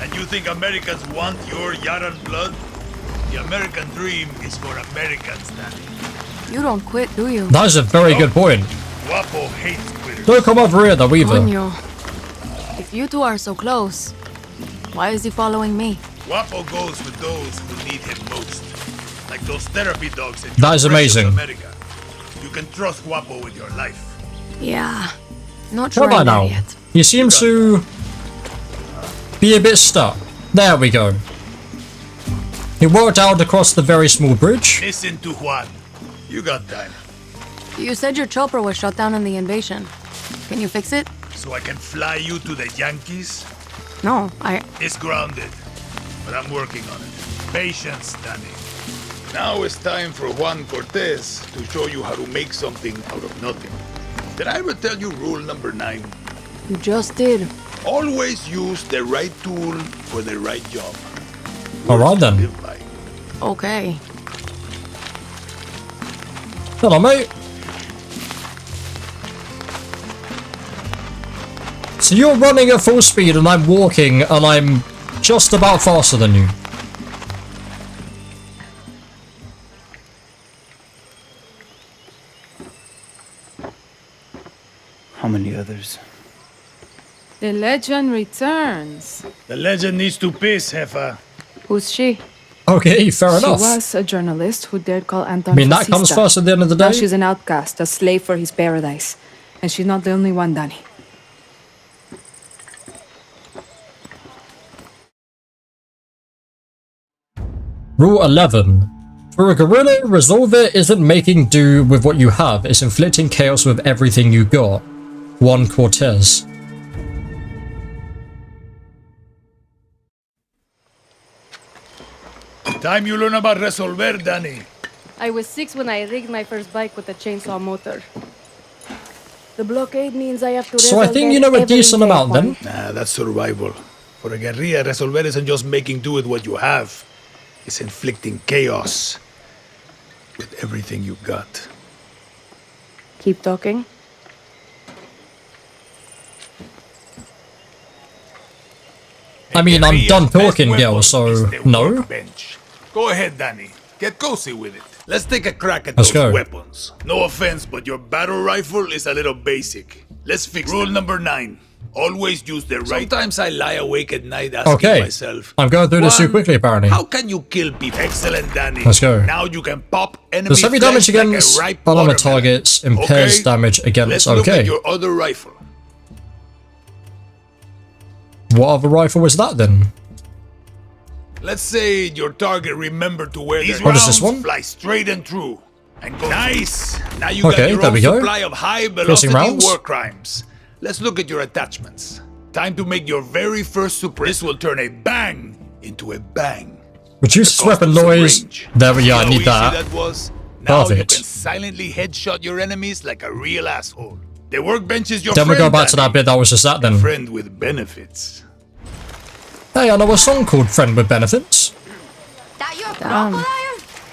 And you think Americans want your Yaran blood? The American dream is for Americans, Danny. You don't quit, do you? That is a very good point. Guapo hates quitters. Don't come over here though either. Coño. If you two are so close, why is he following me? Guapo goes with those who need him most. Like those therapy dogs in That your is precious amazing. America. You can trust Guapo with your life. Yeah. Not What sure about I'm there now? yet. He seems to be a bit stuck. There we go. He walked out across the very small bridge. Listen to Juan. You got time. You said your chopper was shot down in the invasion. Can you fix it? So I can fly you to the Yankees? No, It's grounded, but I'm working on it. Patience, Danny. Now it's time for Juan Cortez to show you how to make something out of nothing. Did I ever tell you rule number 9? You just did. Always use the right tool for the right job. Alright then. Live by. Okay. Hello, mate. So you're running at full speed and I'm walking and I'm just about faster than you. How many others? The legend returns. The legend needs to piss, Jefa. Who's she? Okay, fair She enough. was a journalist who dared call Anton I mean, that comes fascista. first at the end of the Now day. she's an outcast, a slave for his paradise. And she's not the only one, Danny. Rule 11. For a guerrilla, resolve it isn't making do with what you have, it's inflicting chaos with everything you got. Juan Cortez. Time you learn about resolver, Danny. I was 6 when I rigged my first bike with a chainsaw motor. The blockade means I have to So I think you know a every decent day, amount Juan. then. Nah, that's survival. For a guerrilla, resolver isn't just making do with what you have. It's inflicting chaos with everything you got. Keep talking. I mean, I'm done talking, Best girl, weapon so is the no. workbench. Go ahead, Danny. Get cozy with it. Let's take a crack at Let's those go. weapons. No offense, but your battle rifle is a little basic. Let's fix Rule number 9. Always use the right... Sometimes I lie awake at night asking Okay. myself... I'm going through this too "Juan, quickly, apparently. How can you kill people? Excellent, Danny. Let's go. Now you can pop enemy Does heavy damage flesh like a against ripe element watermelon. targets impairs Okay? damage against... Let's look at Okay. your other rifle. What other rifle was that then? Let's say your target remembered to wear these What is rounds this one? fly straight and true. And go nice! Now you Okay, got your there own we go. supply of high Piercing velocity rounds. war crimes. Let's look at your attachments. Time to make your very first suppress. This will turn a bang into a bang. Reduces Cost weapon of some noise. range. There we go, I See how need easy that. was? Now you Perfect. can silently headshot your enemies like a real asshole. The workbench is your Then friend, we go back to that bit that was just that then. friend with benefits. Hey, I know a song called Friend with Benefits.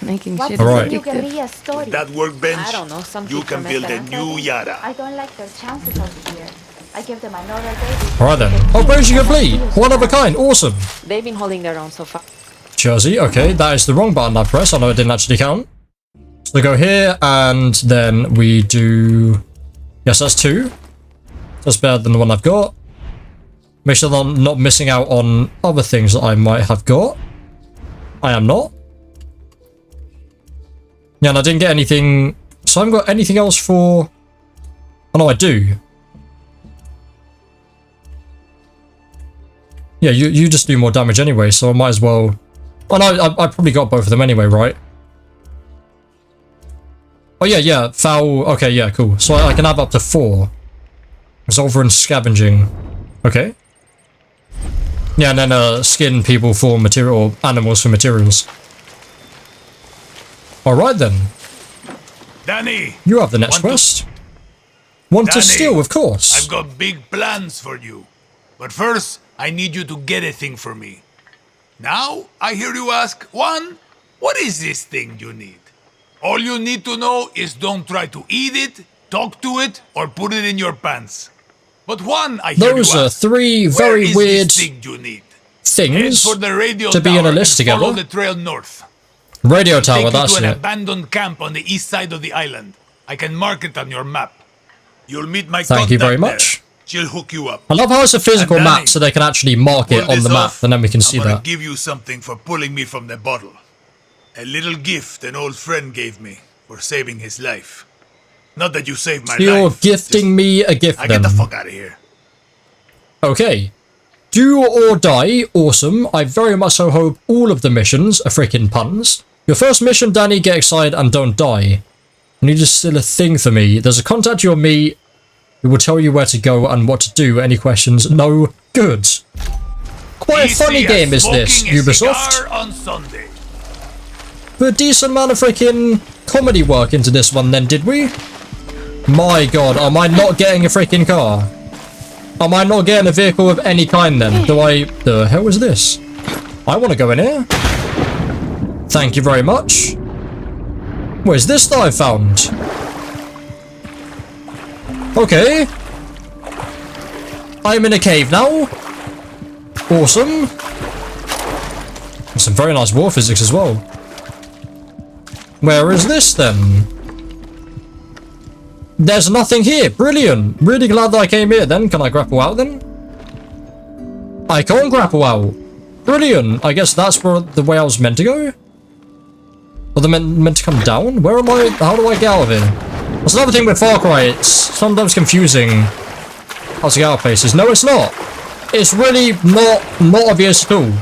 Making shit Alright. addictive. With that workbench, I don't know, some you kid can from build a Esperanza. new Yara. I don't like their chances over here. I give them another day. Alright then. Operation complete. One of a kind. Awesome. They've been holding their own so far. Jersey. Okay, that is the wrong button I pressed. I know it didn't actually count. So we go here and then we do... Yes, that's 2. That's better than the one I've got. Make sure that I'm not missing out on other things that I might have got. I am not. Yeah, and I didn't get anything... So I haven't got anything else for... Oh no, I do. Yeah, you just do more damage anyway, so I might as well... Oh no, I probably got both of them anyway, right? Oh yeah, foul... Okay, yeah, cool. So I can have up to 4. Resolver and scavenging. Okay. Yeah, and then skin people for material, or animals for materials. Alright then. Danny! You have the next quest. Want to steal, of course. I've got big plans for you. But first, I need you to get a thing for me. Now, I hear you ask, Juan, what is this thing you need? All you need to know is don't try to eat it, talk to it, or put it in your pants. But Juan, I hear Those you are ask, 3 where very is weird this thing you need? things Head for the radio to be in a tower list and follow together. the trail north. Radio It'll take tower, you that's to an it. abandoned camp on the east side of the island. I can mark it on your map. You'll meet my Thank you very contact much. there. She'll hook you up. I love how it's a physical And map Danny, so they can actually mark it pull on the this map off, and then we can see I'm gonna that. give you something for pulling me from the bottle. A little gift an old friend gave me for saving his life. Not that you saved my You're life. gifting me a gift I then. get the fuck out of here. Okay. Do or die, awesome. I very much so hope all of the missions are freaking puns. Your first mission, Danny, get excited and don't die. I need to still a thing for me. There's a contact you'll meet who will tell you where to go and what to do. Any questions? No. Good. Quite a funny game is this, Ubisoft. On Sunday. Put a decent amount of freaking comedy work into this one then, did we? My god, am I not getting a freaking car? Am I not getting a vehicle of any kind then? The hell is this? I want to go in here. Thank you very much. Where's this that I found? Okay. I'm in a cave now. Awesome. Some very nice war physics as well. Where is this then? There's nothing here. Brilliant. Really glad that I came here then. Can I grapple out then? I can't grapple out. Brilliant. I guess that's where the way I was meant to go. Or they're meant to come down? Where am I? How do I get out of here? That's another thing with Far Cry. It's sometimes confusing how to get out of places. No, it's not. It's really not obvious at all.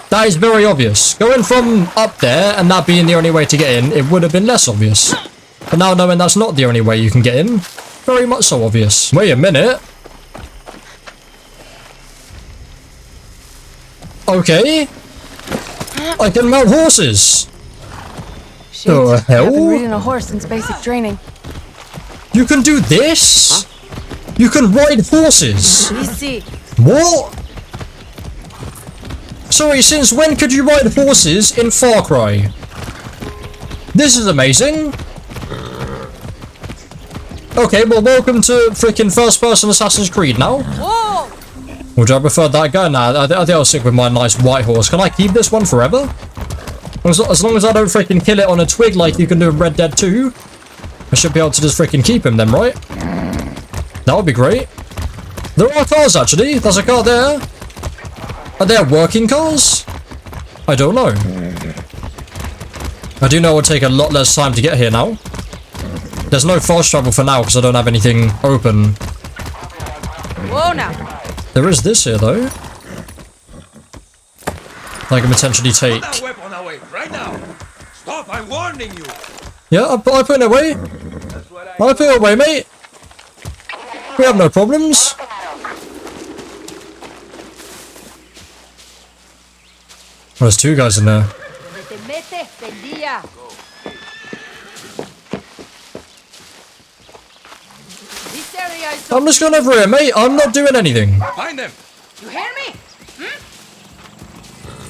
That is very obvious. Going from up there and that being the only way to get in, it would have been less obvious. But now knowing that's not the only way you can get in, very much so obvious. Wait a minute. Okay. I can mount horses. Shit, The hell? I've been reading a horse since basic training. You can do this? You can ride horses? Easy. What? Sorry, since when could you ride horses in Far Cry? This is amazing. Okay, well, welcome to freaking first-person Assassin's Creed now. Whoa! Would I prefer that guy? Nah, I think I'll stick with my nice white horse. Can I keep this one forever? As long as I don't freaking kill it on a twig like you can do in Red Dead 2, I should be able to just freaking keep him then, right? That would be great. There are cars, actually. There's a car there. Are there working cars? I don't know. I do know it will take a lot less time to get here now. There's no fast travel for now because I don't have anything open. Whoa now. There is this here though. I can potentially take. Put that weapon away right now. Stop! I'm warning you. Yeah, I put it away. I put it away, mate. We have no problems. There's 2 guys in there. I'm just going over here, mate. I'm not doing anything. Find them. You hear me?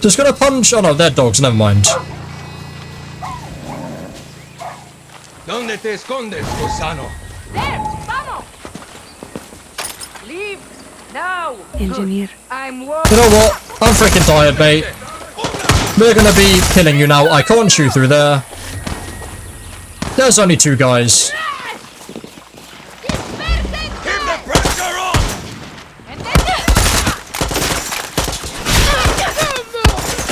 Just gonna punch. Oh no, they're dogs. Never mind. ¿Dónde te escondes, gusano? There, vamos. Leave now. Engineer. I'm You know what? I'm freaking tired, mate. We're gonna be killing you now. I can't shoot through there. There's only 2 guys. Keep the pressure on.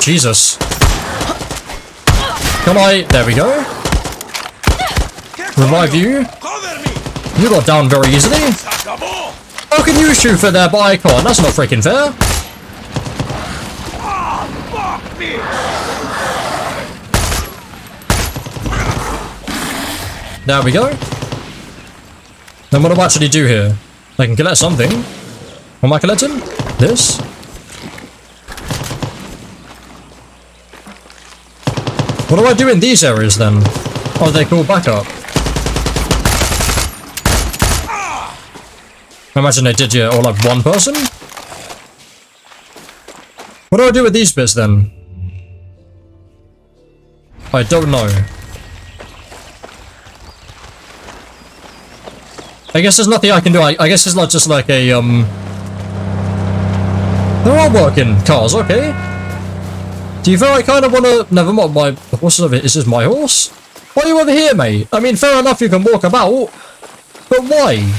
Jesus. Come on. There we go. Revive you. You got down very easily. How can you shoot for there, but I can't? That's not freaking fair. There we go. Then what do I actually do here? I can collect something. What am I collecting? This? What do I do in these areas then? Oh, they call backup. I imagine they did, yeah, or like 1 person? What do I do with these bits then? I don't know. I guess there's nothing I can do. I guess it's not just like a, They're all working cars, okay. Do you feel I kind of want to... Never mind, my horse is over here. Is this my horse? Why are you over here, mate? I mean, fair enough, you can walk about. But why?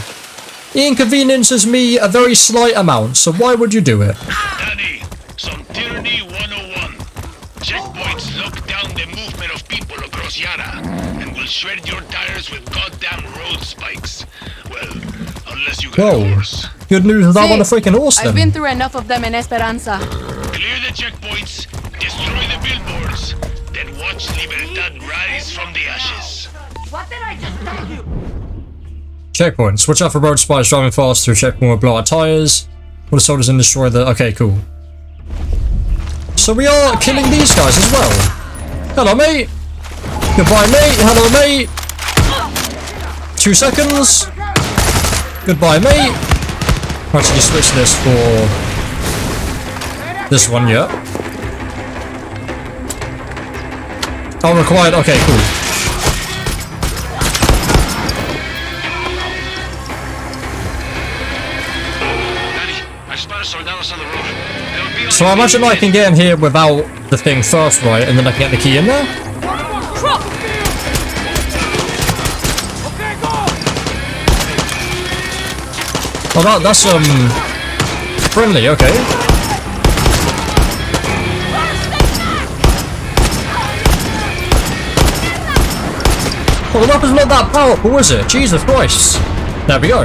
It inconveniences me a very slight amount, so why would you do it? Danny, some tyranny 101. Checkpoints lock down the movement of people across Yara and will shred your tires with goddamn road spikes. Well, unless you got a horse. Good news is I want a freaking horse then. I've been through enough of them in Esperanza. Clear the checkpoints, destroy the billboards, then watch Libertad rise from the ashes. What did I just tell you? Checkpoints. Watch out for road spies driving fast through checkpoint will blow out tires. Put the soldiers in, destroy the... Okay, cool. So we are killing these guys as well. Hello, mate. Goodbye, mate. Hello, mate. 2 seconds. Goodbye, mate. I'll actually switch this for... this one, yeah. Oh, required. Okay, cool. So I imagine I can get in here without the thing first, right? And then I can get the key in there? Oh, that's, friendly, okay. Well, the weapon's not that powerful, is it? Jesus Christ. There we go.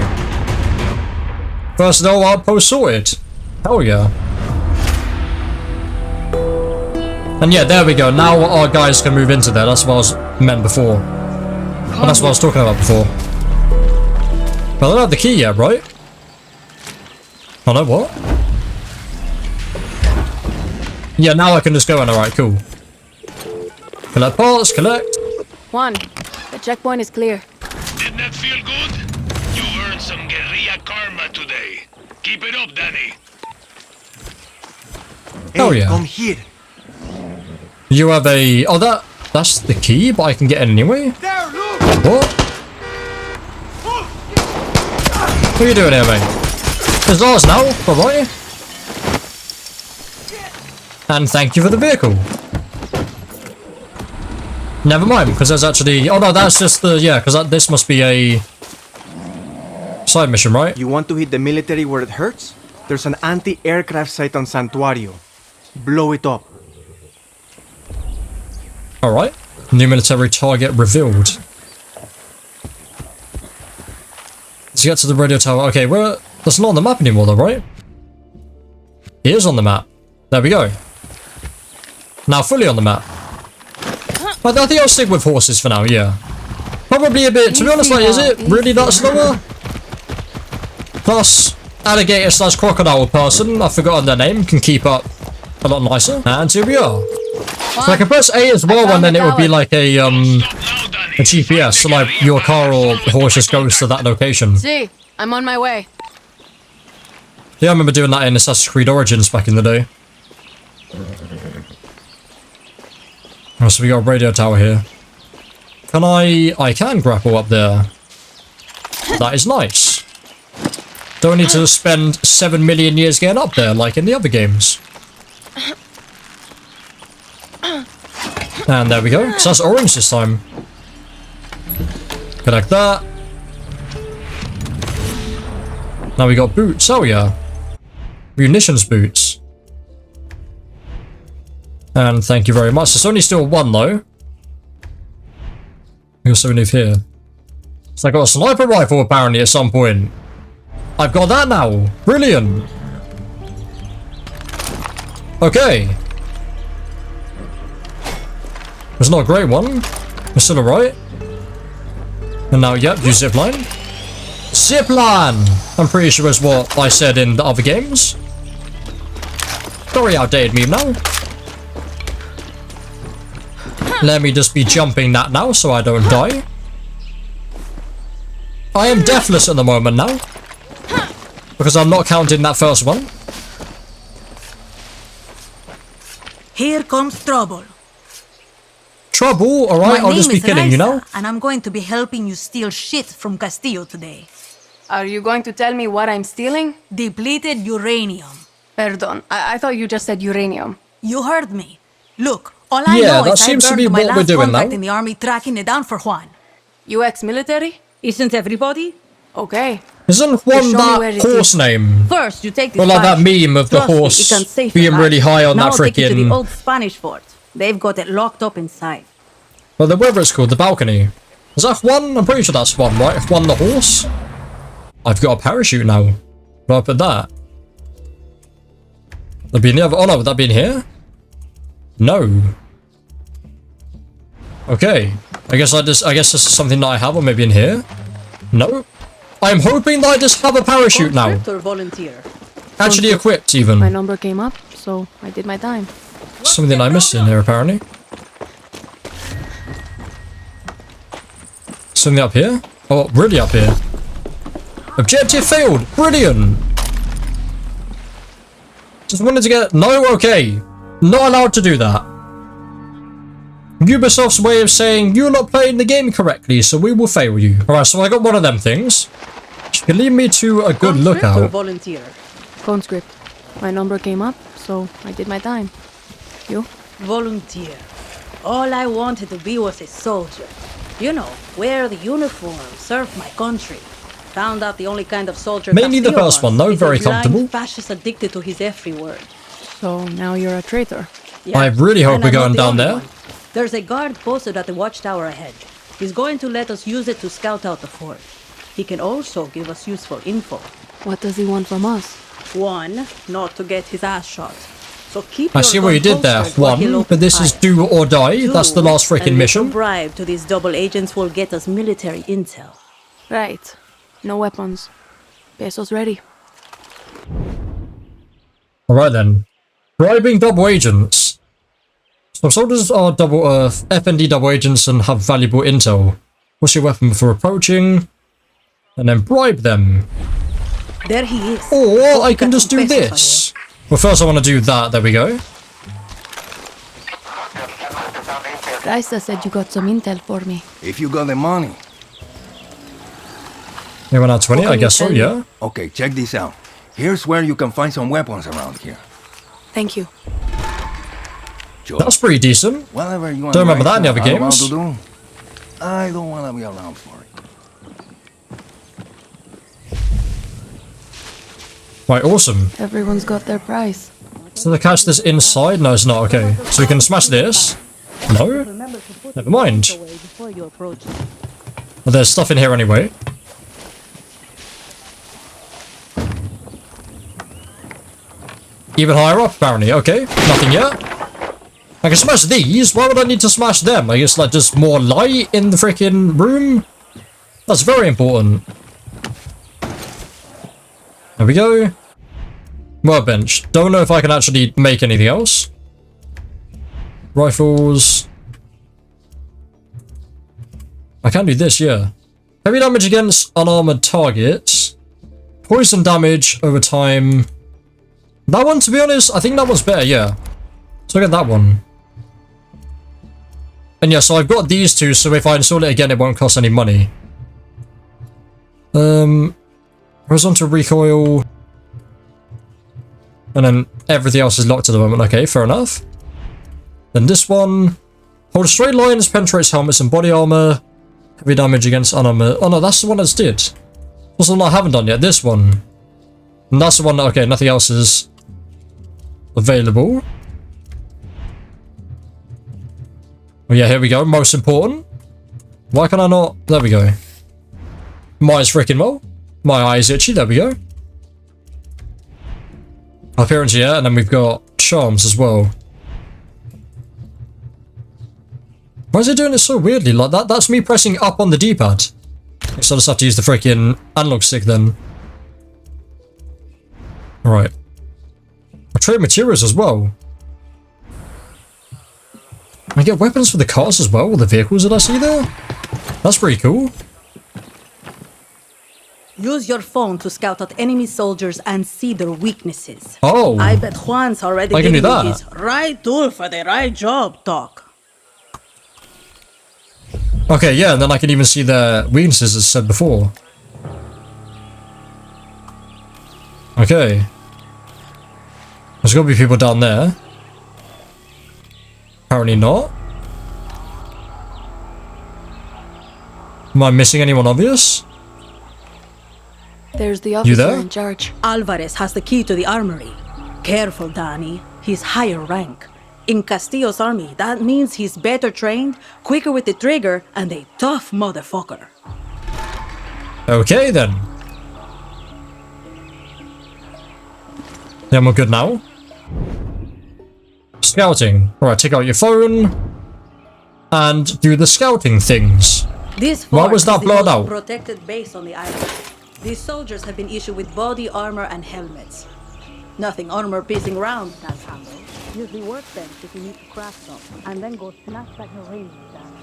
Personnel outpost sorted. Hell yeah. And yeah, there we go. Now our guys can move into there. That's what I was meant before. Well, that's what I was talking about before. Well, I don't have the key yet, right? Oh no, what? Yeah, now I can just go in. Alright, cool. Collect parts, collect. 1. The checkpoint is clear. Didn't that feel good? You earned some guerrilla karma today. Keep it up, Danny. Oh yeah. Come here. You have a... Oh, that's the key, but I can get in anyway? What? What are you doing here, mate? It's ours now, bye-bye. And thank you for the vehicle. Never mind, because there's actually... Oh no, that's just the... Yeah, because this must be a... side mission, right? You want to hit the military where it hurts? There's an anti-aircraft site on Santuario. Blow it up. Alright. New military target revealed. Let's get to the radio tower. Okay, that's not on the map anymore though, right? It is on the map. There we go. Now fully on the map. But I think I'll stick with horses for now, yeah. Probably a bit, to be honest, like, is it really that slower? Plus, alligator / crocodile person, I've forgotten their name, can keep up a lot nicer. And here we are. So I can press A as well, and then it would be like a, Stop now, Danny. A GPS, so like your car or horse just goes to that location. See, I'm on my way. Yeah, I remember doing that in Assassin's Creed Origins back in the day. Oh, so we got a radio tower here. Can I can grapple up there. That is nice. Don't need to spend 7 million years getting up there like in the other games. And there we go. So that's orange this time. Connect that. Now we got boots. Oh yeah. Munitions boots. And thank you very much. There's only still one though. We got something new here. So I got a sniper rifle apparently at some point. I've got that now. Brilliant. Okay. It's not a great one. It's still alright. And now, yep, use zipline. Zipline! I'm pretty sure is what I said in the other games. Very outdated meme now. Let me just be jumping that now so I don't die. I am deathless at the moment now. Because I'm not counting that first one. Here comes trouble. Trouble? Alright, I'll just be kidding, you know? And I'm going to be helping you steal shit from Castillo today. Are you going to tell me what I'm stealing? Depleted uranium. Perdón, I thought you just said uranium. You heard me. Look, all I Yeah, know that is I seems to burned be my what we're last doing contact now. in the army tracking it down for Juan. You ex-military? Isn't everybody? Okay. Isn't Show one me where that it horse is. name? First, you take this Well, like that Spanish. meme of the Trust me, horse it can save being your really life. high on Now that I'll take you to the freaking... old Spanish fort. They've got it locked up inside. Well, the whatever it's called, the balcony. Is that one? I'm pretty sure that's one, right? If one the horse? I've got a parachute now. Where do I put that? That'd be in the other... Oh no, would that be in here? No. Okay. I guess this is something that I have, or maybe in here? No. I'm hoping that I just have a parachute now. Or volunteer. Actually equipped, even. My number came up, so I did my time. Something I missed in here, apparently. Something up here? Oh, really up here? Objective failed! Brilliant! Just wanted to get... No? Okay. Not allowed to do that. Ubisoft's way of saying, you're not playing the game correctly, so we will fail you. Alright, so I got one of them things. Which can lead me to a good lookout. Volunteer. Conscript. My number came up, so I did my time. You? Volunteer. All I wanted to be was a soldier. You know, wear the uniform, serve my country. Found out the only kind of soldier Mainly the Castillo first one, wants though, is very a blind comfortable. fascist addicted to his every word. So now you're a traitor. Yeah, I really hope and we're I'm not going the down only there. one. There's a guard posted at the watchtower ahead. He's going to let us use it to scout out the fort. He can also give us useful info. What does he want from us? One, not to get his ass shot. So keep I your see what you gun did there. holstered while he'll One, open but this is fire. do or die. Two, That's the last freaking a little mission. bribe to these double agents will get us military intel. Right. No weapons. Pesos ready. Alright then. Bribing double agents. Some soldiers are FND double agents and have valuable intel. What's your weapon before approaching? And then bribe them. There he is. Or I can just do this. Well, first I want to do that. There we go. Raisa said you got some intel for me. If you got the money. You went out 20, I guess so, yeah. Okay, check this out. Here's where you can find some weapons around here. Thank you. Sure. That's pretty decent. Whatever you want. Don't remember that in the other games. I don't want to be around for it. Right, awesome. Everyone's got their price. So the catch this inside? No, it's not. Okay. So we can smash this. No? Never mind. Well, there's stuff in here anyway. Even higher up, apparently. Okay. Nothing yet. I can smash these. Why would I need to smash them? I guess like just more light in the freaking room. That's very important. There we go. Workbench. Don't know if I can actually make anything else. Rifles. I can do this, yeah. Heavy damage against unarmored targets. Poison damage over time. That one, to be honest, I think that one's better, yeah. So I get that one. And yeah, so I've got these two, so if I install it again, it won't cost any money. Horizontal recoil. And then everything else is locked at the moment. Okay, fair enough. Then this one. Hold straight lines, penetrates helmets and body armor. Heavy damage against unarmored. Oh no, that's the one that's did. That's the one I haven't done yet. This one. And that's the one that, okay, nothing else is available. Oh yeah, here we go. Most important. Why can I not? There we go. My eyes freaking well. My eyes itchy. There we go. Appearance, yeah. And then we've got charms as well. Why is it doing it so weirdly? Like that? That's me pressing up on the D-pad. So I just have to use the freaking analog stick then. Alright. I trade materials as well. I get weapons for the cars as well, or the vehicles that I see there. That's pretty cool. Use your phone to scout out enemy soldiers and see their weaknesses. Oh. I bet Juan's already I can do giving you that. his right tool for the right job, Doc. Okay, yeah, and then I can even see the weaknesses as said before. Okay. There's gotta be people down there. Apparently not. Am I missing anyone obvious? There's the You officer there? in charge. Alvarez has the key to the armory. Careful, Danny. He's higher rank. In Castillo's army, that means he's better trained, quicker with the trigger, and a tough motherfucker. Okay then. Then we're good now. Scouting. Alright, take out your phone. And do the scouting things. This Why fort was that is the blurred most out? protected base on the island. These soldiers have been issued with body armor and helmets. Nothing armor-piercing round can handle. Use the workbench if you need to craft some, and then go snatch back your range down.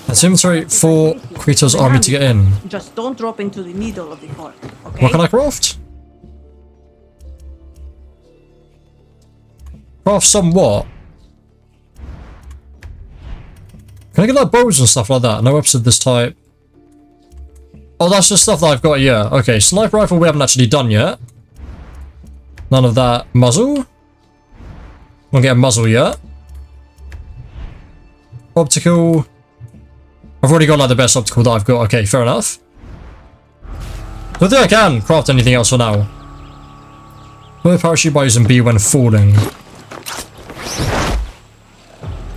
Let's inventory for Quito's army to get in. Just don't drop into the middle of the fort, okay? What can I craft? Craft some what? Can I get like bows and stuff like that? No weapons of this type. Oh, that's just stuff that I've got, yeah. Okay, sniper rifle we haven't actually done yet. None of that. Muzzle? Won't get a muzzle yet. Optical. I've already got like the best optical that I've got. Okay, fair enough. Don't think I can craft anything else for now. Wear parachute by using B when falling.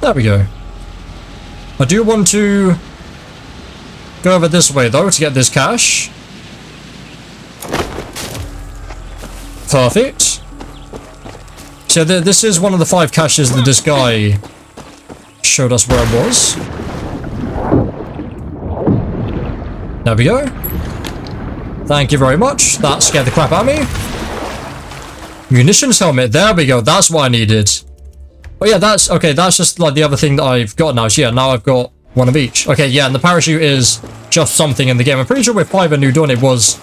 There we go. I do want to go over this way though to get this cash. Perfect. So this is one of the 5 caches that this guy showed us where it was. There we go. Thank you very much. That scared the crap out of me. Munitions helmet. There we go. That's what I needed. Oh yeah, that's okay. That's just like the other thing that I've got now. So yeah, now I've got one of each. Okay, yeah, and the parachute is just something in the game. I'm pretty sure with 5 and New Dawn it was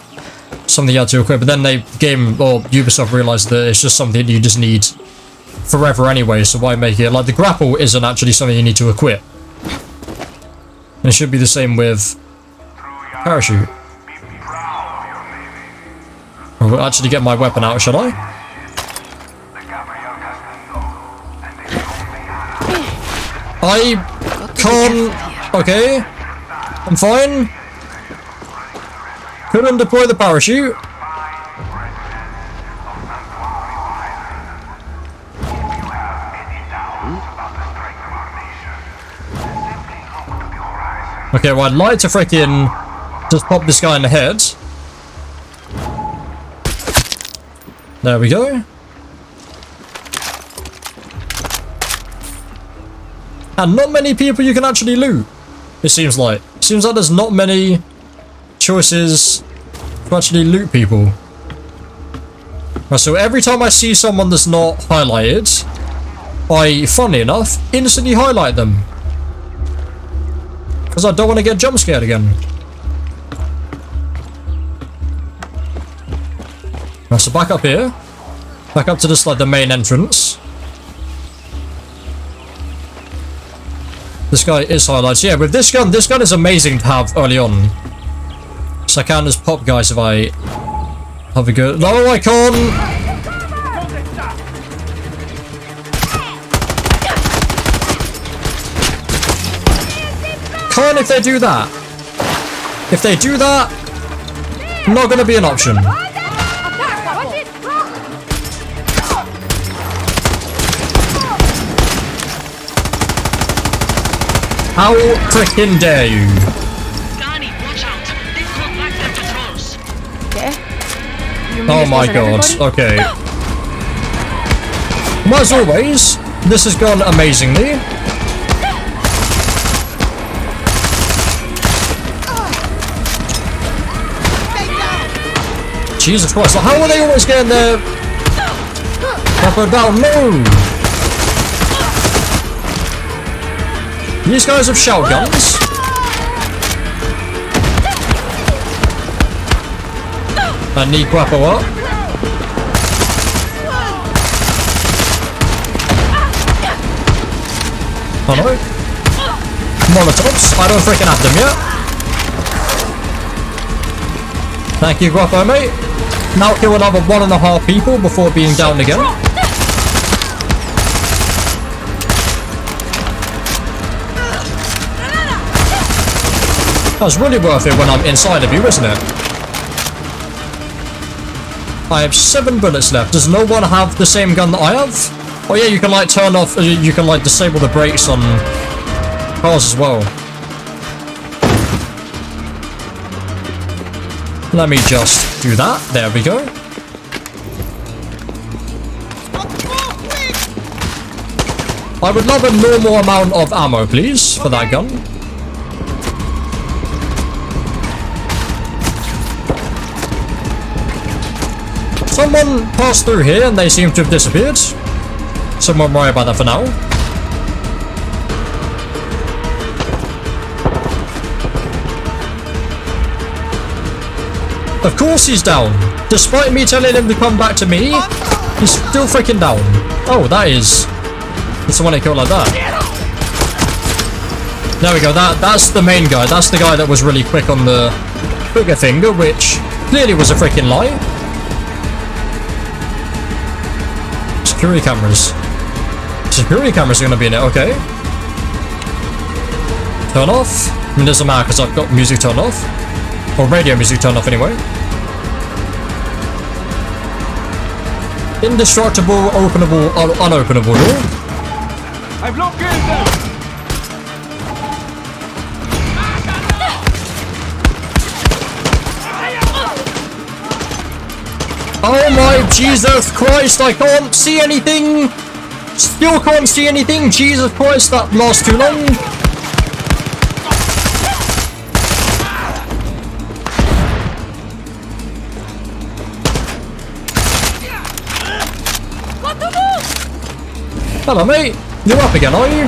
something you had to equip, but then Ubisoft realized that it's just something you just need forever anyway, so why make it? Like the grapple isn't actually something you need to equip. And it should be the same with parachute. I'll actually get my weapon out, shall I? I can't... Okay. I'm fine. Couldn't deploy the parachute. Okay, well I'd like to freaking just pop this guy in the head. There we go. And not many people you can actually loot, it seems like. Seems like there's not many choices to actually loot people. Right, so every time I see someone that's not highlighted, I, funnily enough, instantly highlight them. because I don't want to get jump scared again. Right, so back up here. Back up to this, like, the main entrance. This guy is highlights. Yeah, with this gun is amazing to have early on. So I can just pop guys if I have a good... No, I can't! Can't if they do that. If they do that, not gonna be an option. How freaking dare you? Danny, watch out. They've called back their patrols. Okay. Oh my god, okay. Well, as always, this has gone amazingly. Jesus Christ, how are they always getting their... up and down? No! These guys have shotguns. I need grapple up. Hello? Molotovs. I don't freaking have them yet. Thank you, Grappo, mate. Now kill another 1.5 people before being down again. That's really worth it when I'm inside of you, isn't it? I have 7 bullets left. Does no one have the same gun that I have? Oh yeah, you can like turn off, you can like disable the brakes on cars as well. Let me just do that. There we go. I would love a normal amount of ammo, please, for that gun. Someone passed through here and they seem to have disappeared. So I'm worried about that for now. Of course he's down. Despite me telling him to come back to me, he's still freaking down. Oh, that's the one I killed like that. There we go, that's the main guy. That's the guy that was really quick on the trigger finger, which clearly was a freaking lie. Security cameras. Security cameras are going to be in it, okay. Turn off. I mean, it doesn't matter because I've got music turned off. Or radio music turned off anyway. Indestructible, openable, unopenable door. I've located them! Oh my Jesus Christ, I can't see anything! Still can't see anything! Jesus Christ, that lasts too long! Hello mate, you're up again, are you?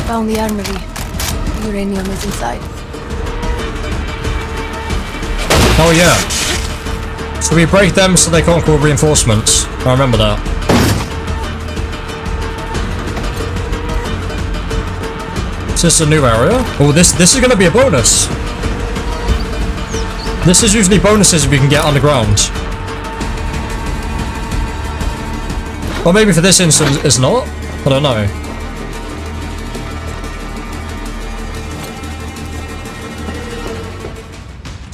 Found the armory. Uranium is inside. Oh yeah. So we break them so they can't call reinforcements. I remember that. Is this a new area? Oh, this is going to be a bonus. This is usually bonuses if you can get underground. Or maybe for this instance it's not. I don't know.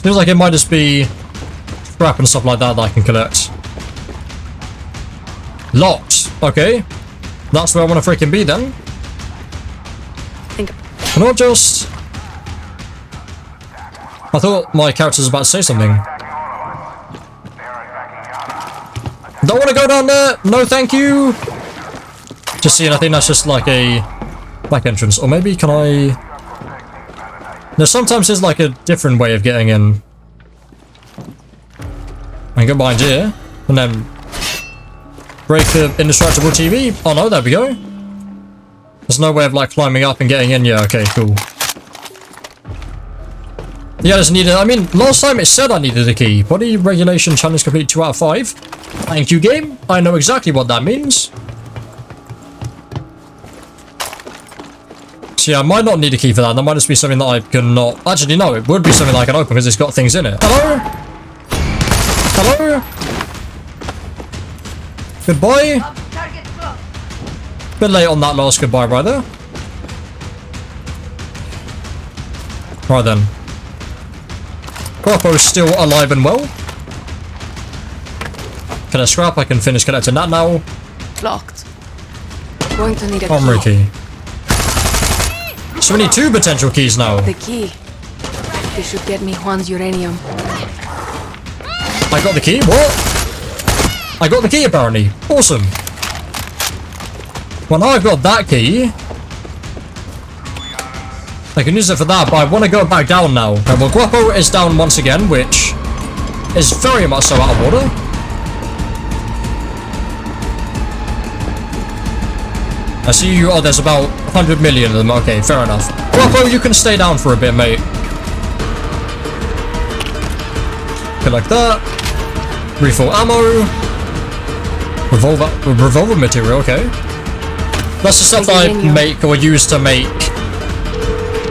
Feels like it might just be scrap and stuff like that I can collect. Locked. Okay. That's where I want to freaking be then. Can I just... I thought my character was about to say something. Don't want to go down there. No, thank you. Just seeing, I think that's just like a back entrance. Or maybe can I... No, sometimes there's like a different way of getting in. I can go behind here, and then Break the indestructible TV. Oh no, there we go. There's no way of like climbing up and getting in. Yeah, okay, cool. Yeah, I just needed. I mean, last time it said I needed a key. Body regulation challenge complete 2 out of 5. Thank you, game. I know exactly what that means. So yeah, I might not need a key for that. That might just be something that I cannot. Actually, no, it would be something that I can open because it's got things in it. Hello? Hello? Goodbye? Bit late on that last goodbye right there. Right then. Guapo's still alive and well. Can I scrap? I can finish collecting that now. Locked. Going to need a Armory key. key. So we need 2 potential keys now. The key. This should get me Juan's uranium. I got the key? What? I got the key apparently. Awesome. Well, now I've got that key. I can use it for that, but I want to go back down now. Okay, well, Guapo is down once again, which is very much so out of order. I see you. Oh, there's about 100 million of them. Okay, fair enough. Guapo, you can stay down for a bit, mate. Okay, like that. Refill ammo. Revolver material, okay. That's the stuff that I make or use to make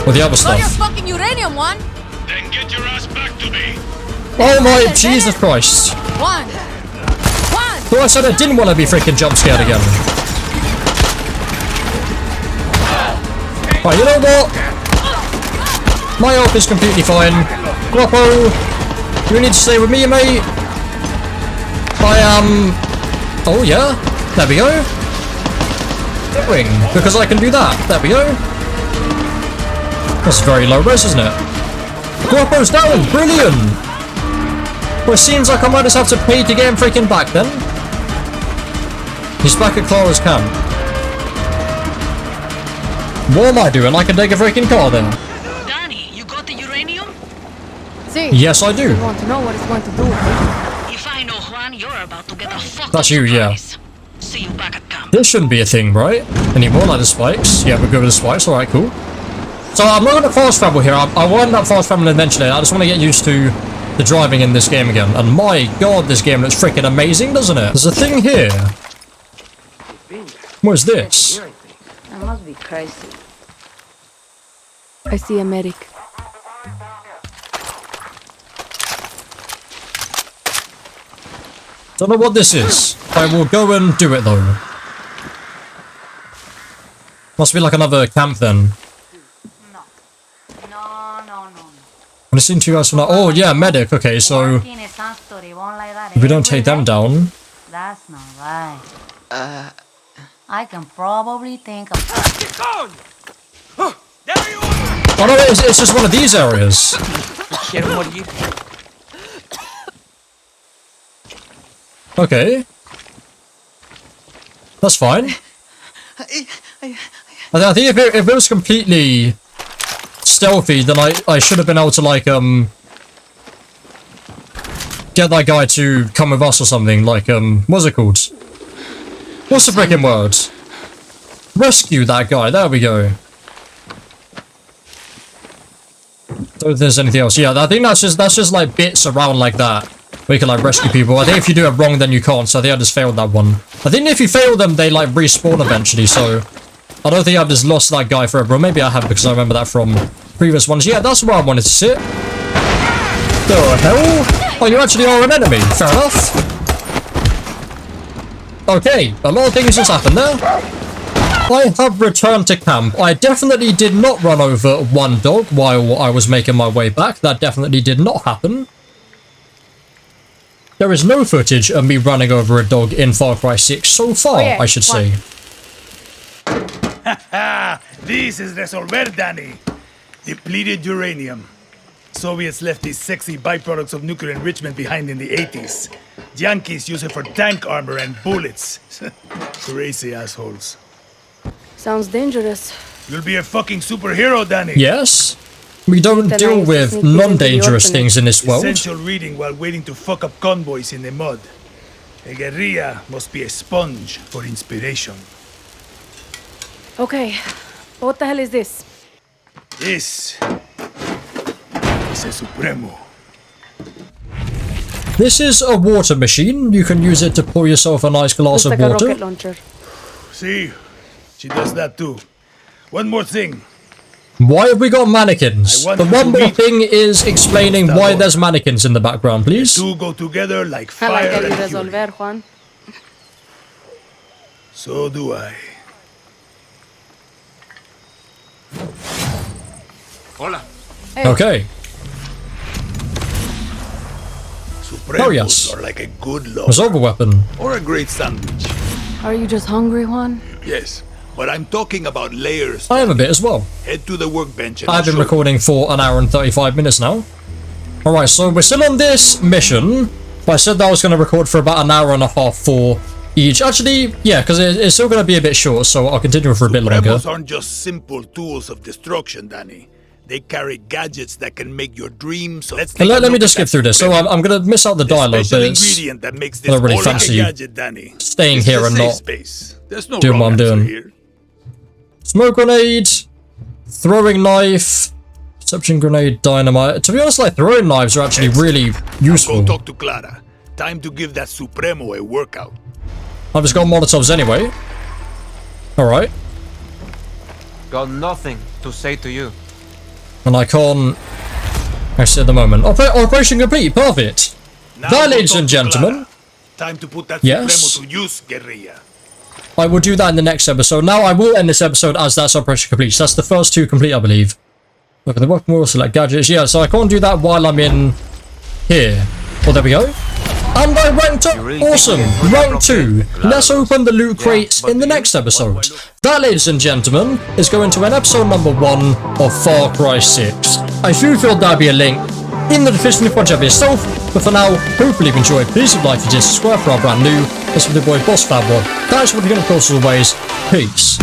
all the other stuff. Your fucking uranium, Juan. Then get your ass back to me. Oh my Jesus Christ. Juan. So I said I didn't want to be freaking jump scared again. Right, you know what? My health is completely fine. Guapo, you need to stay with me, mate. I am... Oh, yeah. There we go. Wing, because I can do that. There we go. That's very low res, isn't it? Guapo's down. Brilliant. Well, it seems like I might just have to pay to get him freaking back then. He's back at Clara's camp. What am I doing? I can take a freaking car then. Danny, you got the uranium? See, yes, I do. I want to know what it's going to do with it. If I know Juan, you're about to get a fuck. That's you, yeah. See you back at camp. This shouldn't be a thing, right? Anymore, like the spikes. Yeah, we'll go with the spikes. Alright, cool. So I'm not going to fast travel here. I will end up fast traveling eventually. I just want to get used to the driving in this game again. And my god, this game looks freaking amazing, doesn't it? There's a thing here. What is this? I must be crazy. I see a medic. Don't know what this is. I will go and do it though. Must be like another camp then. I'm listening to you guys from now. Oh yeah, medic. Okay, so if we don't take them down. That's not right. I can probably think of. Oh no, it's just one of these areas. Okay. That's fine. I think if it was completely stealthy, then I should have been able to like get that guy to come with us or something. Like what's it called? What's the freaking word? Rescue that guy. There we go. Don't know if there's anything else. Yeah, I think that's just like bits around like that where you can like rescue people. I think if you do it wrong, then you can't. So I think I just failed that one. I think if you fail them, they like respawn eventually. So I don't think I've just lost that guy forever. Or maybe I have because I remember that from previous ones. Yeah, that's where I wanted to sit. The hell? Oh, you actually are an enemy. Fair enough. Okay, a lot of things just happened there. I have returned to camp. I definitely did not run over one dog while I was making my way back. That definitely did not happen. There is no footage of me running over a dog in Far Cry 6 so far, I should say. Haha! This is Resolver, Danny. Depleted uranium. Soviets left these sexy byproducts of nuclear enrichment behind in the 80s. Yankees use it for tank armor and bullets. Crazy assholes. Sounds dangerous. You'll be a fucking superhero, Danny. Yes. We don't deal with non-dangerous things in this world. Essential reading while waiting to fuck up convoys in the mud. A guerrilla must be a sponge for inspiration. Okay, what the hell is this? This is a Supremo. This is a water machine. You can use it to pour yourself a nice glass Looks of like water. a rocket launcher. See, she does that too. One more thing. Why have we got mannequins? The one more thing is explaining why there's mannequins in the background, please. The two go together like I like fire how you and fury. resolver, Juan. So do I. Hola. Hey. Okay. Supremos Oh, yes. are like a good lover. Resolver weapon. Or a great sandwich. Are you just hungry, Juan? Yes, but I'm talking about layers. I am a bit as well. Head to the workbench and I've been show recording for an hour and 35 minutes now. Alright, so we're still on this mission. But I said that I was going to record for about an hour and a half for each. Actually, yeah, because it's still going to be a bit short, so I'll continue for a bit longer. Supremos aren't just simple tools of destruction, Danny. They carry gadgets that can make your dreams. Let's take Let me just skip through this. So I'm going to miss out the dialogue, but ingredient that makes this I don't really all like a fancy gadget, Danny. staying It's here the and safe not space. There's no doing what wrong I'm answer doing. here. Smoke grenade, throwing knife, perception grenade, dynamite. To be honest, like throwing knives are actually really useful. Go talk to Clara. Time to give that Supremo a workout. I've just got Molotovs anyway. Alright. Got nothing to say to you. And I can't... Actually, at the moment. Operation complete. Perfect. Now There, go ladies talk and to gentlemen. Clara. Time to put that Yes. Supremo to use, guerrilla. I will do that in the next episode. Now, I will end this episode as that's Operation complete. So that's the first two complete, I believe. Look at the weapon wheel, select gadgets. Yeah, so I can't do that while I'm in here. Well, there we go. And I ranked up. Awesome. Rank 2. Let's open the loot crates in the next episode. That, ladies and gentlemen, is going to an episode number 1 of Far Cry 6. I do feel there'll be a link in the description if you want to check it yourself. But for now, hopefully you've enjoyed. Please leave a like if you did, subscribe for our brand new. This is the boy Boss Fatwod. Thanks for watching, of course, as always. Peace.